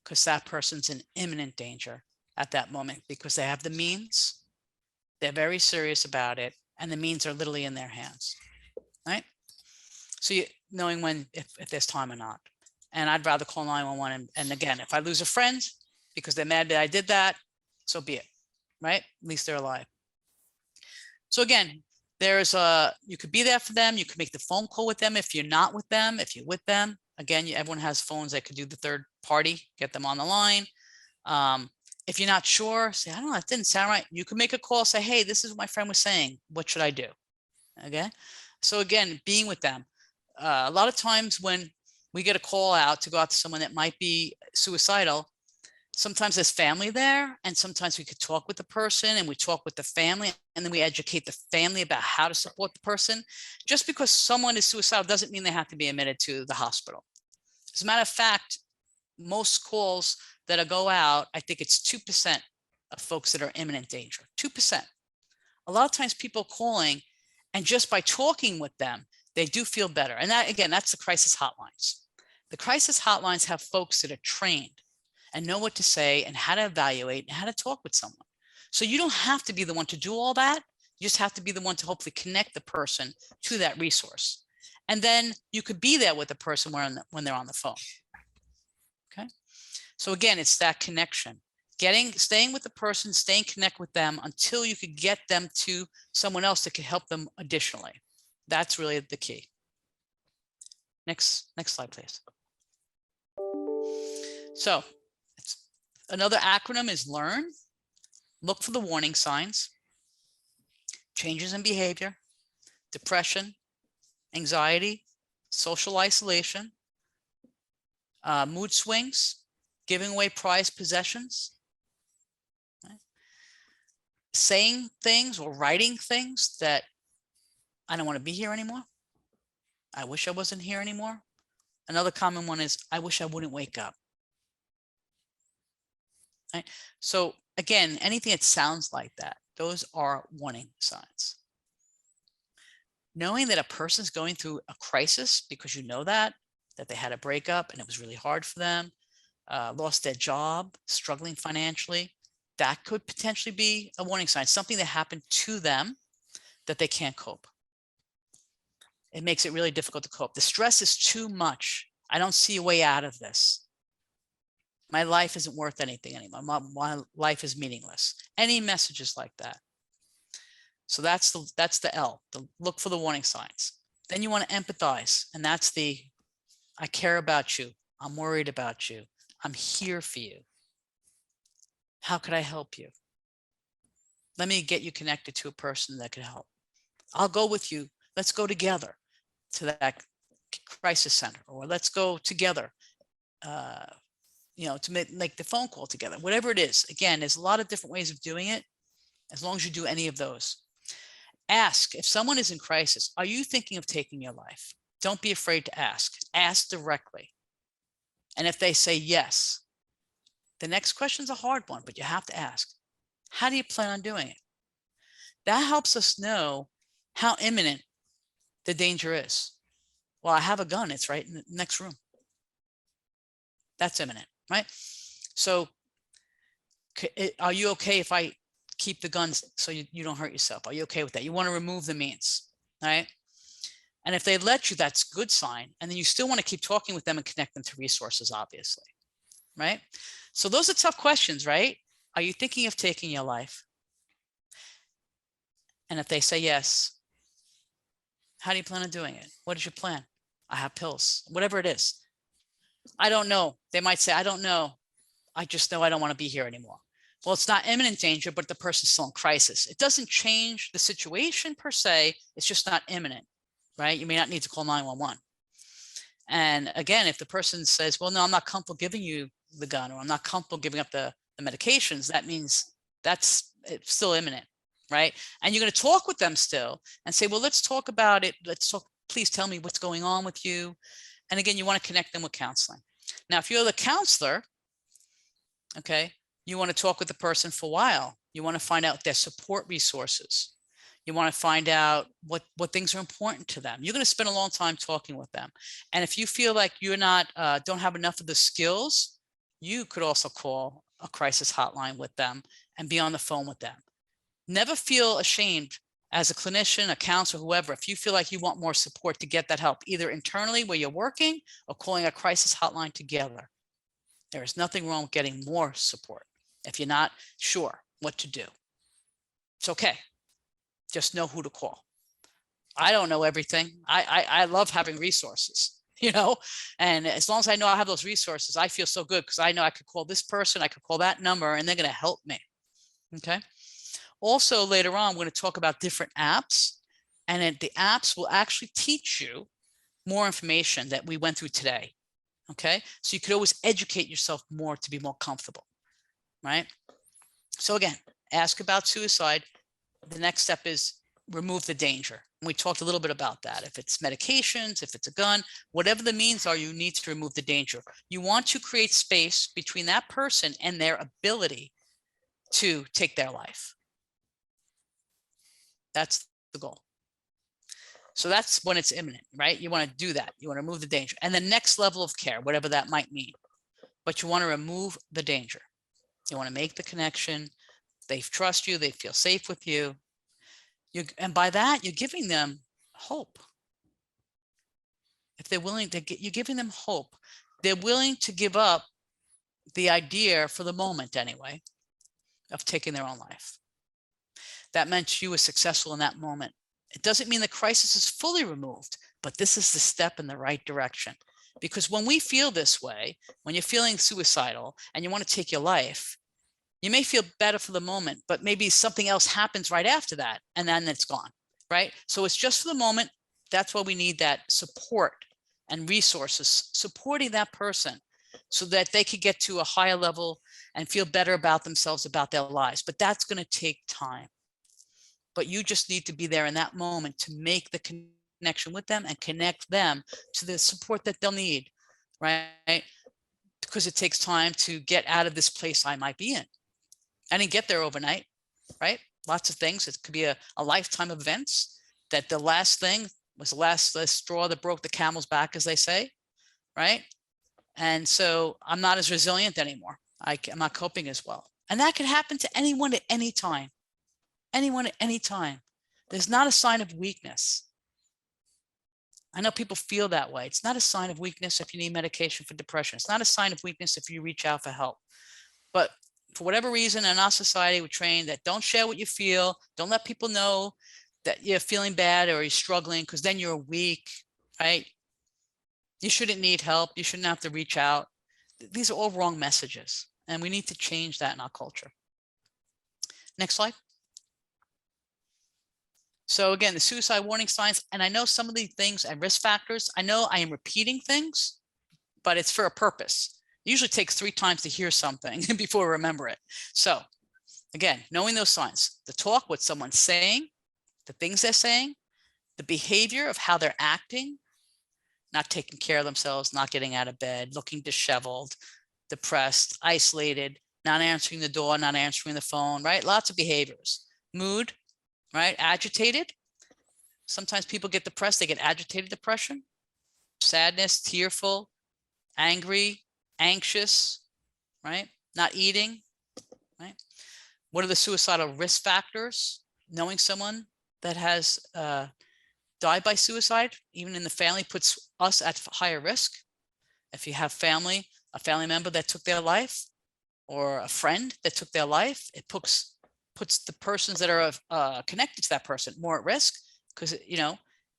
because that person's in imminent danger at that moment, because they have the means, they're very serious about it, and the means are literally in their hands, right? So knowing when, if there's time or not. And I'd rather call 911. And again, if I lose a friend because they're mad that I did that, so be it, right? At least they're alive. So again, you could be there for them. You could make the phone call with them if you're not with them. If you're with them, again, everyone has phones that could do the third party, get them on the line. If you're not sure, say, I don't know, that didn't sound right. You can make a call, say, hey, this is what my friend was saying. What should I do? Okay. So again, being with them. A lot of times when we get a call out to go out to someone that might be suicidal, Sometimes there's family there, and sometimes we could talk with the person and we talk with the family, and then we educate the family about how to support the person. Just because someone is suicidal doesn't mean they have to be admitted to the hospital. As a matter of fact, most calls that go out, I think it's 2% of folks that are imminent danger, 2%. A lot of times people calling, and just by talking with them, they do feel better. And that, again, that's the crisis hotlines. The crisis hotlines have folks that are trained and know what to say and how to evaluate and how to talk with someone. So you don't have to be the one to do all that. You just have to be the one to hopefully connect the person to that resource. And then you could be there with the person when they're on the phone. Okay. So again, it's that connection, staying with the person, staying connected with them until you could get them to someone else that could help them additionally. That's really the key. Next slide, please. So another acronym is LEARN. Look for the warning signs: changes in behavior, depression, anxiety, social isolation, mood swings, giving away prized possessions, right? Saying things or writing things that I don't want to be here anymore. I wish I wasn't here anymore. Another common one is I wish I wouldn't wake up. Right? So again, anything that sounds like that, those are warning signs. Knowing that a person's going through a crisis because you know that they had a breakup and it was really hard for them, lost their job, struggling financially, that could potentially be a warning sign, something that happened to them that they can't cope. It makes it really difficult to cope. The stress is too much. I don't see a way out of this. My life isn't worth anything anymore. My life is meaningless. Any messages like that. So that's the L, the look for the warning signs. Then you want to empathize, and that's the I care about you. I'm worried about you. I'm here for you. How could I help you? Let me get you connected to a person that could help. I'll go with you. Let's go together to that crisis center, or let's go together, to make the phone call together, whatever it is. Again, there's a lot of different ways of doing it, as long as you do any of those. Ask, if someone is in crisis, are you thinking of taking your life? Don't be afraid to ask. Ask directly. And if they say yes, the next question is a hard one, but you have to ask, how do you plan on doing it? That helps us know how imminent the danger is. Well, I have a gun. It's right in the next room. That's imminent, right? So are you okay if I keep the guns so you don't hurt yourself? Are you okay with that? You want to remove the means, right? And if they let you, that's a good sign. And then you still want to keep talking with them and connect them to resources, obviously, right? So those are tough questions, right? Are you thinking of taking your life? And if they say yes, how do you plan on doing it? What is your plan? I have pills, whatever it is. I don't know. They might say, I don't know. I just know I don't want to be here anymore. Well, it's not imminent danger, but the person's still in crisis. It doesn't change the situation per se. It's just not imminent, right? You may not need to call 911. And again, if the person says, well, no, I'm not comfortable giving you the gun, or I'm not comfortable giving up the medications, that means it's still imminent, right? And you're going to talk with them still and say, well, let's talk about it. Let's talk. Please tell me what's going on with you. And again, you want to connect them with counseling. Now, if you're the counselor, okay, you want to talk with the person for a while. You want to find out their support resources. You want to find out what things are important to them. You're going to spend a long time talking with them. And if you feel like you're not, don't have enough of the skills, you could also call a crisis hotline with them and be on the phone with them. Never feel ashamed as a clinician, a counselor, whoever, if you feel like you want more support to get that help, either internally where you're working or calling a crisis hotline together. There is nothing wrong with getting more support if you're not sure what to do. It's okay. Just know who to call. I don't know everything. I love having resources, and as long as I know I have those resources, I feel so good because I know I could call this person, I could call that number, and they're going to help me. Okay. Also, later on, we're going to talk about different apps, and the apps will actually teach you more information that we went through today. Okay. So you could always educate yourself more to be more comfortable. right? So again, ask about suicide. The next step is remove the danger. And we talked a little bit about that. If it's medications, if it's a gun, whatever the means are, you need to remove the danger. You want to create space between that person and their ability to take their life. That's the goal. So that's when it's imminent, right? You want to do that. You want to remove the danger. And the next level of care, whatever that might mean, but you want to remove the danger. You want to make the connection. They trust you. They feel safe with you. And by that, you're giving them hope. If they're willing to get, you're giving them hope. They're willing to give up the idea for the moment anyway of taking their own life. That meant you were successful in that moment. It doesn't mean the crisis is fully removed, but this is the step in the right direction. Because when we feel this way, when you're feeling suicidal and you want to take your life, you may feel better for the moment, but maybe something else happens right after that, and then it's gone, right? So it's just for the moment. That's why we need that support and resources supporting that person so that they could get to a higher level and feel better about themselves, about their lives. But that's going to take time. But you just need to be there in that moment to make the connection with them and connect them to the support that they'll need, right? Because it takes time to get out of this place I might be in. I didn't get there overnight, right? Lots of things. It could be a lifetime of events that the last thing was the last straw that broke the camel's back, as they say, right? And so I'm not as resilient anymore. I'm not coping as well. And that could happen to anyone at any time. Anyone at any time. There's not a sign of weakness. I know people feel that way. It's not a sign of weakness if you need medication for depression. It's not a sign of weakness if you reach out for help. But for whatever reason, in our society, we're trained that don't share what you feel. Don't let people know that you're feeling bad or you're struggling, because then you're weak, right? You shouldn't need help. You shouldn't have to reach out. These are all wrong messages, and we need to change that in our culture. Next slide. So again, the suicide warning signs, and I know some of these things and risk factors, I know I am repeating things, but it's for a purpose. It usually takes 3 times to hear something before we remember it. So again, knowing those signs, the talk, what someone's saying, the things they're saying, the behavior of how they're acting, not taking care of themselves, not getting out of bed, looking disheveled, depressed, isolated, not answering the door, not answering the phone, right? Lots of behaviors. Mood, right? Agitated. Sometimes people get depressed, they get agitated depression, sadness, tearful, angry, anxious, right? Not eating, right? What are the suicidal risk factors? Knowing someone that has died by suicide, even in the family, puts us at higher risk. If you have family, a family member that took their life, or a friend that took their life, it puts the persons that are connected to that person more at risk, because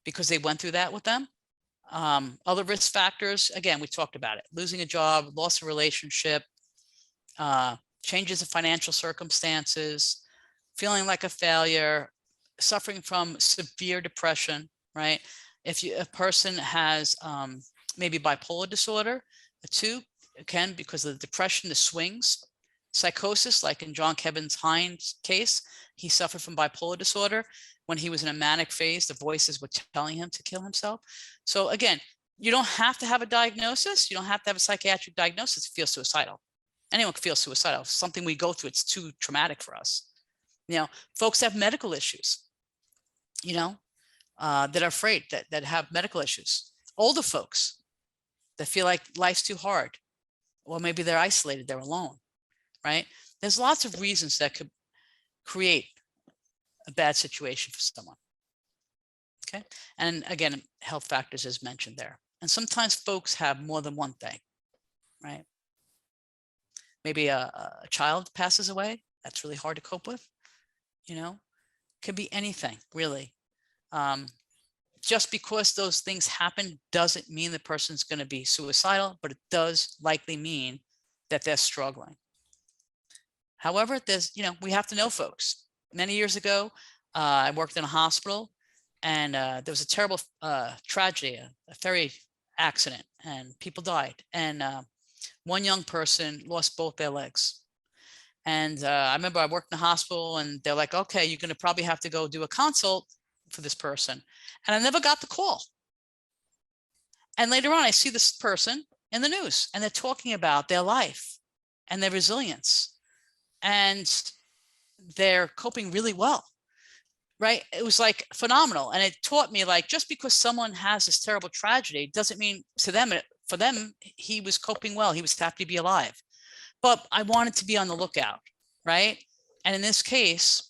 because they went through that with them. Other risk factors, again, we talked about it: losing a job, loss of relationship, changes in financial circumstances, feeling like a failure, suffering from severe depression, right? If a person has maybe bipolar disorder, too, again, because of the depression, the swings, psychosis, like in John Kevin's Hines case, he suffered from bipolar disorder. When he was in a manic phase, the voices were telling him to kill himself. So again, you don't have to have a diagnosis. You don't have to have a psychiatric diagnosis to feel suicidal. Anyone can feel suicidal. Something we go through, it's too traumatic for us. Folks have medical issues, that are afraid, that have medical issues. Older folks that feel like life's too hard, or maybe they're isolated, they're alone, right? There's lots of reasons that could create a bad situation for someone. Okay. And again, health factors as mentioned there. And sometimes folks have more than one thing, right? Maybe a child passes away. That's really hard to cope with. Could be anything, really. Just because those things happen doesn't mean the person's going to be suicidal, but it does likely mean that they're struggling. However, we have to know folks. Many years ago, I worked in a hospital, and there was a terrible tragedy, a ferry accident, and people died. And one young person lost both their legs. And I remember I worked in the hospital and they're like, okay, you're going to probably have to go do a consult for this person. And I never got the call. And later on, I see this person in the news and they're talking about their life and their resilience. And they're coping really well, right? It was like phenomenal. And it taught me, like, just because someone has this terrible tragedy doesn't mean to them, for them, he was coping well. He was happy to be alive. But I wanted to be on the lookout, right? And in this case,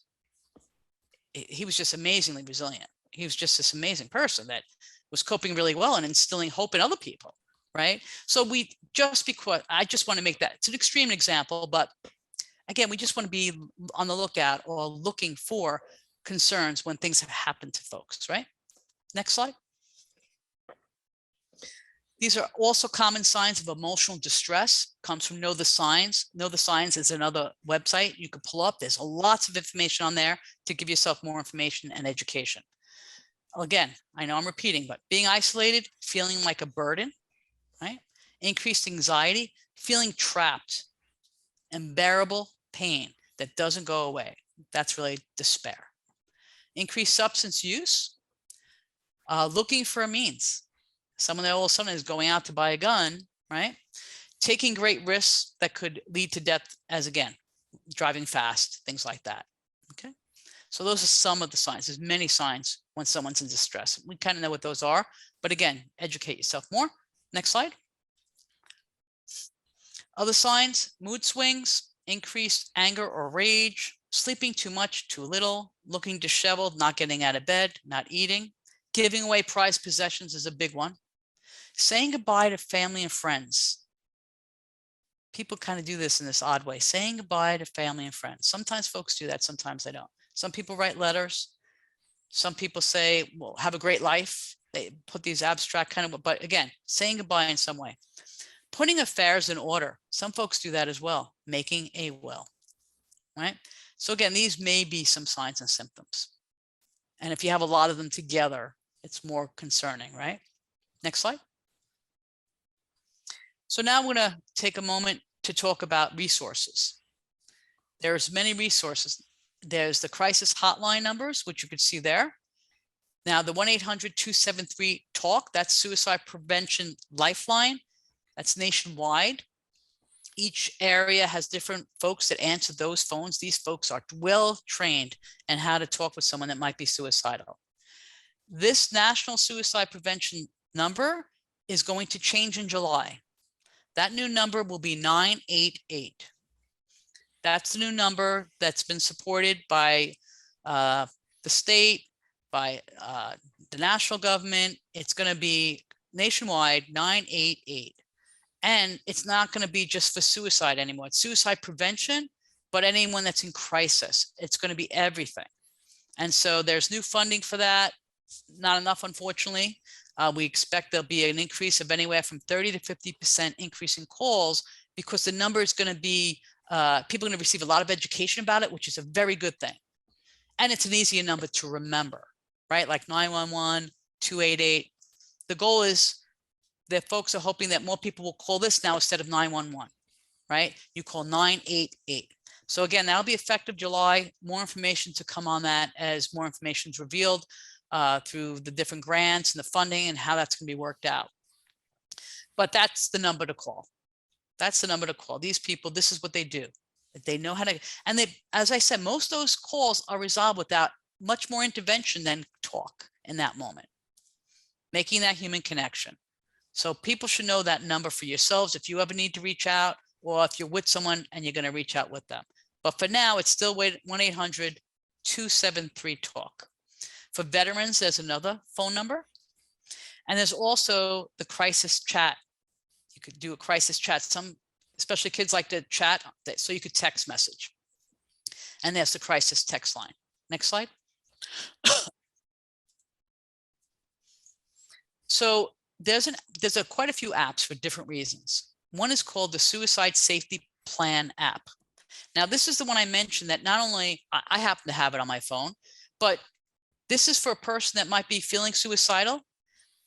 he was just amazingly resilient. He was just this amazing person that was coping really well and instilling hope in other people, right? So we just, because I just want to make that, it's an extreme example, but again, we just want to be on the lookout or looking for concerns when things have happened to folks, right? Next slide. These are also common signs of emotional distress. Comes from Know the Signs. Know the Signs is another website you could pull up. There's lots of information on there to give yourself more information and education. Again, I know I'm repeating, but being isolated, feeling like a burden, right? Increased anxiety, feeling trapped, unbearable pain that doesn't go away. That's really despair. Increased substance use, looking for a means. Someone that all of a sudden is going out to buy a gun, right? Taking great risks that could lead to death, as again, driving fast, things like that. Okay. So those are some of the signs. There's many signs when someone's in distress. We kind of know what those are, but again, educate yourself more. Next slide. Other signs: mood swings, increased anger or rage, sleeping too much, too little, looking disheveled, not getting out of bed, not eating, giving away prized possessions is a big one. Saying goodbye to family and friends. People kind of do this in this odd way, saying goodbye to family and friends. Sometimes folks do that, sometimes they don't. Some people write letters. Some people say, well, have a great life. They put these abstract kind of, but again, saying goodbye in some way. Putting affairs in order. Some folks do that as well, making a will, right? So again, these may be some signs and symptoms. And if you have a lot of them together, it's more concerning, right? Next slide. So now I'm going to take a moment to talk about resources. There's many resources. There's the crisis hotline numbers, which you could see there. Now the 1-800-273-TALK, that's Suicide Prevention Lifeline. That's nationwide. Each area has different folks that answer those phones. These folks are well trained in how to talk with someone that might be suicidal. This National Suicide Prevention number is going to change in July. That new number will be 988. That's the new number that's been supported by the state, by the national government. It's going to be nationwide, 988. And it's not going to be just for suicide anymore. It's suicide prevention, but anyone that's in crisis. It's going to be everything. And so there's new funding for that. Not enough, unfortunately. We expect there'll be an increase of anywhere from 30 to 50% increase in calls, because the number is going to be, people are going to receive a lot of education about it, which is a very good thing. And it's an easier number to remember, right? Like 911, 288. The goal is that folks are hoping that more people will call this now instead of 911, right? You call 988. So again, that'll be effective July. More information to come on that as more information is revealed through the different grants and the funding and how that's going to be worked out. But that's the number to call. That's the number to call. These people, this is what they do. They know how to, and they, as I said, most of those calls are resolved without much more intervention than talk in that moment, making that human connection. So people should know that number for yourselves if you ever need to reach out, or if you're with someone and you're going to reach out with them. But for now, it's still 1-800-273-TALK. For veterans, there's another phone number. And there's also the crisis chat. You could do a crisis chat. Some, especially kids, like to chat, so you could text message. And there's the crisis text line. Next slide. So there's quite a few apps for different reasons. One is called the Suicide Safety Plan app. Now, this is the one I mentioned that not only I happen to have it on my phone, but this is for a person that might be feeling suicidal,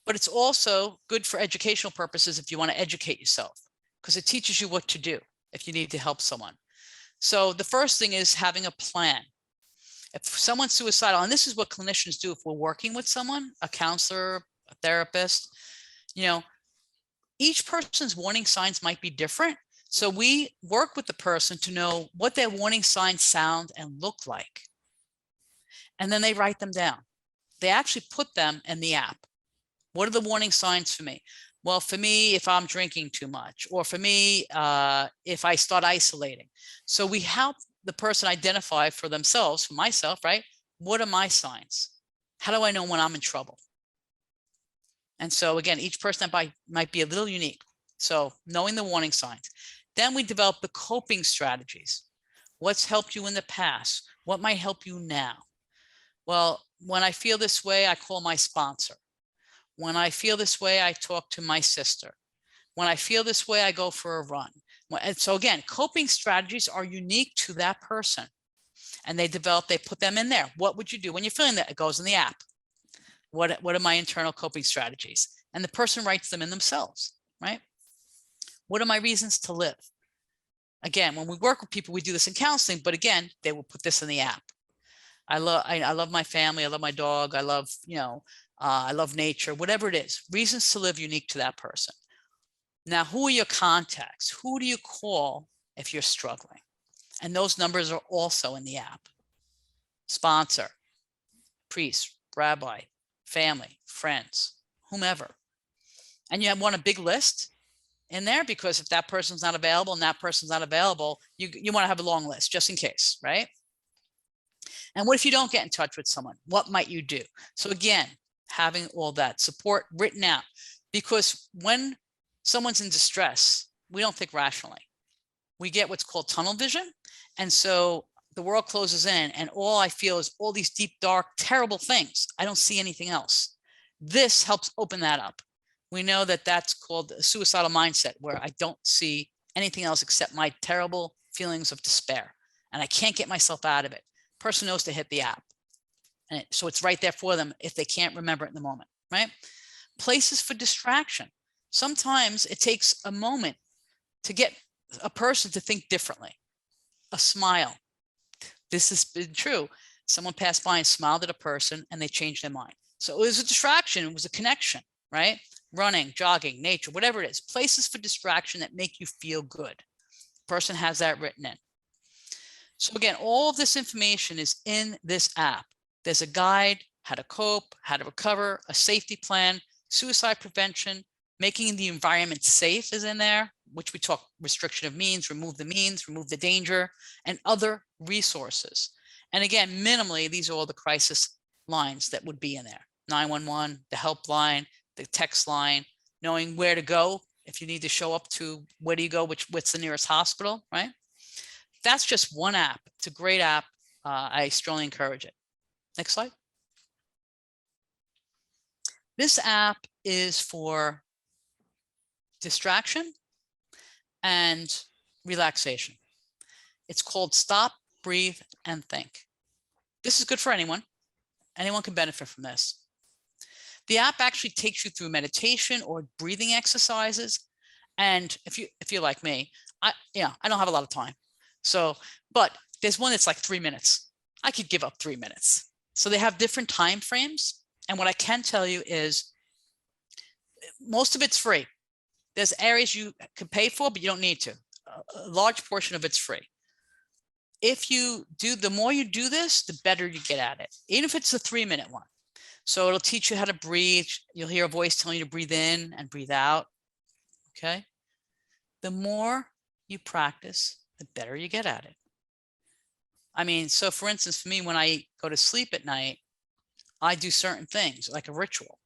but it's also good for educational purposes if you want to educate yourself, because it teaches you what to do if you need to help someone. So the first thing is having a plan. If someone's suicidal, and this is what clinicians do if we're working with someone, a counselor, a therapist, you know, each person's warning signs might be different. So we work with the person to know what their warning signs sound and look like. And then they write them down. They actually put them in the app. What are the warning signs for me? Well, for me, if I'm drinking too much, or for me, if I start isolating. So we help the person identify for themselves, for myself, right? What are my signs? How do I know when I'm in trouble? And so again, each person might be a little unique. So knowing the warning signs. Then we develop the coping strategies. What's helped you in the past? What might help you now? Well, when I feel this way, I call my sponsor. When I feel this way, I talk to my sister. When I feel this way, I go for a run. And so again, coping strategies are unique to that person. And they put them in there. What would you do when you're feeling that? It goes in the app. What are my internal coping strategies? And the person writes them in themselves, right? What are my reasons to live? Again, when we work with people, we do this in counseling, but again, they will put this in the app. I love my family. I love my dog. I love, I love nature, whatever it is, reasons to live unique to that person. Now, who are your contacts? Who do you call if you're struggling? And those numbers are also in the app. Sponsor, priest, rabbi, family, friends, whomever. And you want a big list in there, because if that person's not available and that person's not available, you want to have a long list just in case, right? And what if you don't get in touch with someone? What might you do? So again, having all that support written out, because when someone's in distress, we don't think rationally. We get what's called tunnel vision. And so the world closes in and all I feel is all these deep, dark, terrible things. I don't see anything else. This helps open that up. We know that that's called a suicidal mindset, where I don't see anything else except my terrible feelings of despair. And I can't get myself out of it. Person knows to hit the app. And so it's right there for them if they can't remember it in the moment, right? Places for distraction. Sometimes it takes a moment to get a person to think differently. A smile. This has been true. Someone passed by and smiled at a person and they changed their mind. So it was a distraction. It was a connection, right? Running, jogging, nature, whatever it is. Places for distraction that make you feel good. Person has that written in. So again, all of this information is in this app. There's a guide, how to cope, how to recover, a safety plan, suicide prevention, making the environment safe is in there, which we talk restriction of means, remove the danger, and other resources. And again, minimally, these are all the crisis lines that would be in there. 911, the helpline, the text line, knowing where to go. If you need to show up to, where do you go? What's the nearest hospital, right? That's just one app. It's a great app. I strongly encourage it. Next slide. This app is for distraction and relaxation. It's called Stop, Breathe, and Think. This is good for anyone. Anyone can benefit from this. The app actually takes you through meditation or breathing exercises. And if you're like me, I don't have a lot of time. So, but there's one that's like 3 minutes. I could give up 3 minutes. So they have different time frames. And what I can tell you is most of it's free. There's areas you could pay for, but you don't need to. A large portion of it's free. If you do, the more you do this, the better you get at it, even if it's a 3-minute one. So it'll teach you how to breathe. You'll hear a voice telling you to breathe in and breathe out. Okay. The more you practice, the better you get at it. I mean, so for instance, for me, when I go to sleep at night, I do certain things like a ritual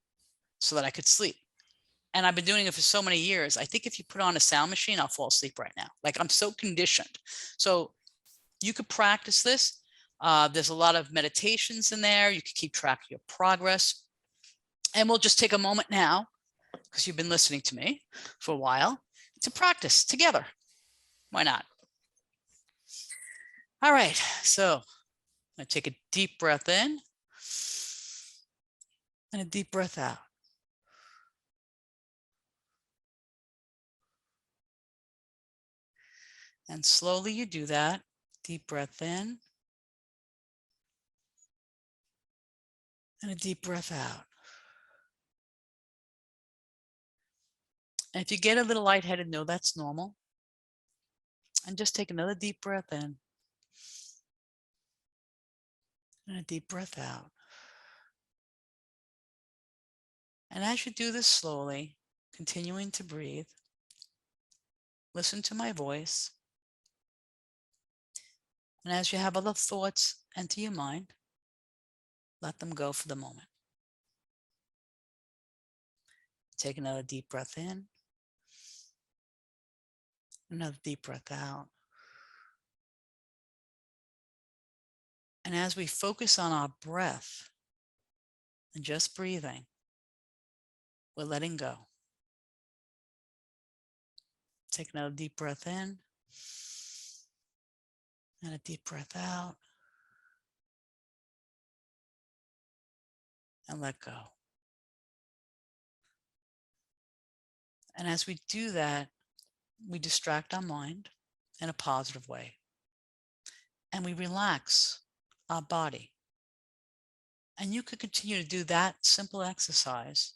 so that I could sleep. And I've been doing it for so many years. I think if you put on a sound machine, I'll fall asleep right now. Like I'm so conditioned. So you could practice this. There's a lot of meditations in there. You can keep track of your progress. And we'll just take a moment now, because you've been listening to me for a while, to practice together. Why not? All right. So I'm going to take a deep breath in and a deep breath out. And slowly you do that. Deep breath in and a deep breath out. And if you get a little lightheaded, know that's normal. And just take another deep breath in and a deep breath out. And as you do this slowly, continuing to breathe, listen to my voice. And as you have other thoughts enter your mind, let them go for the moment. Take another deep breath in, another deep breath out. And as we focus on our breath and just breathing, we're letting go. Take another deep breath in and a deep breath out and let go. And as we do that, we distract our mind in a positive way and we relax our body. And you could continue to do that simple exercise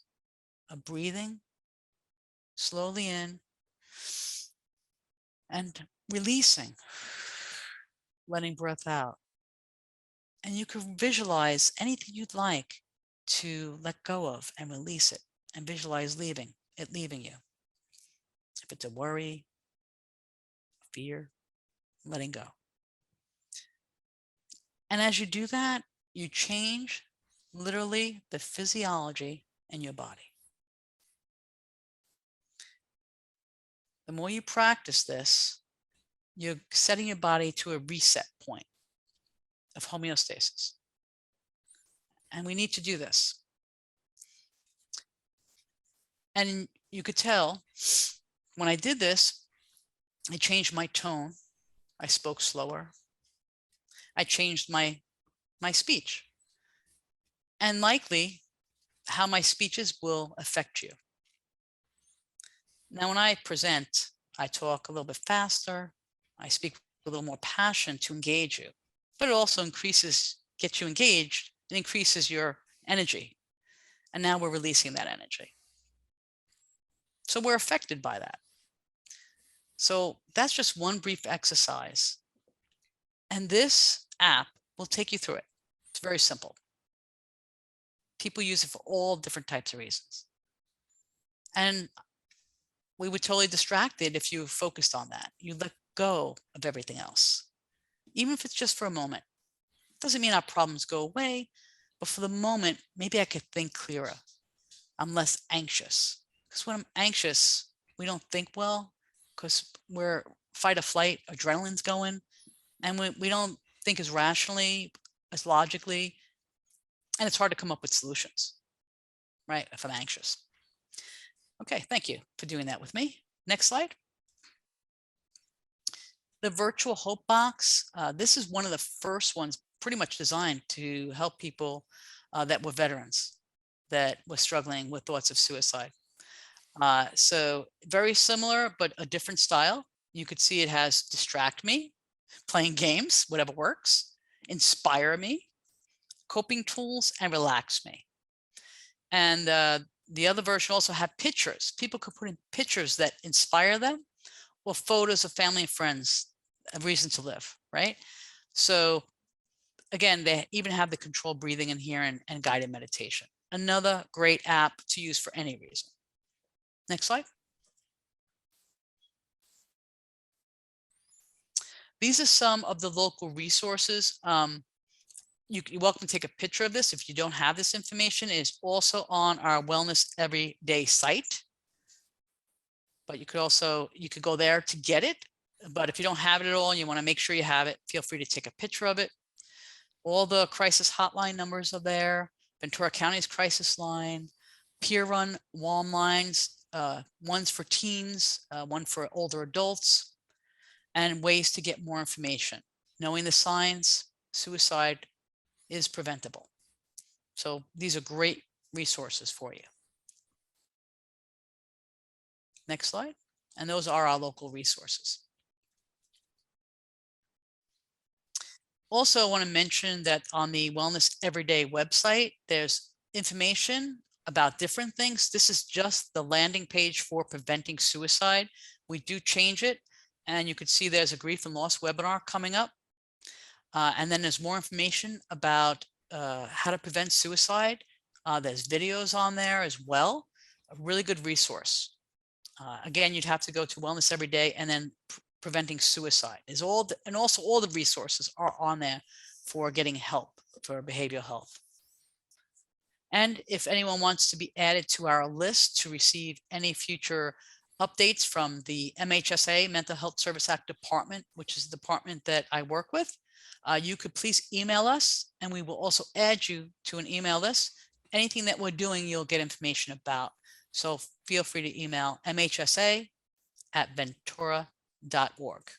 of breathing slowly in and releasing, letting breath out. And you can visualize anything you'd like to let go of and release it and visualize leaving you. If it's a worry, fear, letting go. And as you do that, you change literally the physiology in your body. The more you practice this, you're setting your body to a reset point of homeostasis. And we need to do this. And you could tell when I did this, I changed my tone. I spoke slower. I changed my speech. And likely how my speeches will affect you. Now, when I present, I talk a little bit faster. I speak with a little more passion to engage you, but it also gets you engaged. It increases your energy. And now we're releasing that energy. So we're affected by that. So that's just one brief exercise. And this app will take you through it. It's very simple. People use it for all different types of reasons. And we would totally distracted if you focused on that. You let go of everything else, even if it's just for a moment. Doesn't mean our problems go away, but for the moment, maybe I could think clearer. I'm less anxious. Because when I'm anxious, we don't think well because we're fight or flight, adrenaline's going, and we don't think as rationally, as logically, and it's hard to come up with solutions, right? If I'm anxious. Okay, thank you for doing that with me. Next slide. The virtual hope box. This is one of the first ones pretty much designed to help people that were veterans that were struggling with thoughts of suicide. So very similar, but a different style. You could see it has distract me, playing games, whatever works, inspire me, coping tools, and relax me. And the other version also have pictures. People could put in pictures that inspire them or photos of family and friends, a reason to live, right? So again, they even have the controlled breathing in here and guided meditation. Another great app to use for any reason. Next slide. These are some of the local resources. You're welcome to take a picture of this. If you don't have this information, it is also on our Wellness Everyday site. But you could go there to get it. But if you don't have it at all and you want to make sure you have it, feel free to take a picture of it. All the crisis hotline numbers are there. Ventura County's crisis line, peer-run WALM lines, one's for teens, one for older adults, and ways to get more information. Knowing the signs, suicide is preventable. So these are great resources for you. Next slide. And those are our local resources. Also, I want to mention that on the Wellness Everyday website, there's information about different things. This is just the landing page for preventing suicide. We do change it, and you can see there's a grief and loss webinar coming up. And then there's more information about how to prevent suicide. There's videos on there as well. A really good resource. Again, you'd have to go to Wellness Every Day and then preventing suicide is and also all the resources are on there for getting help for behavioral health. And if anyone wants to be added to our list to receive any future updates from the MHSA Mental Health Service Act Department, which is the department that I work with, you could please email us and we will also add you to an email list. Anything that we're doing, you'll get information about. So feel free to email mhsa@ventura.org.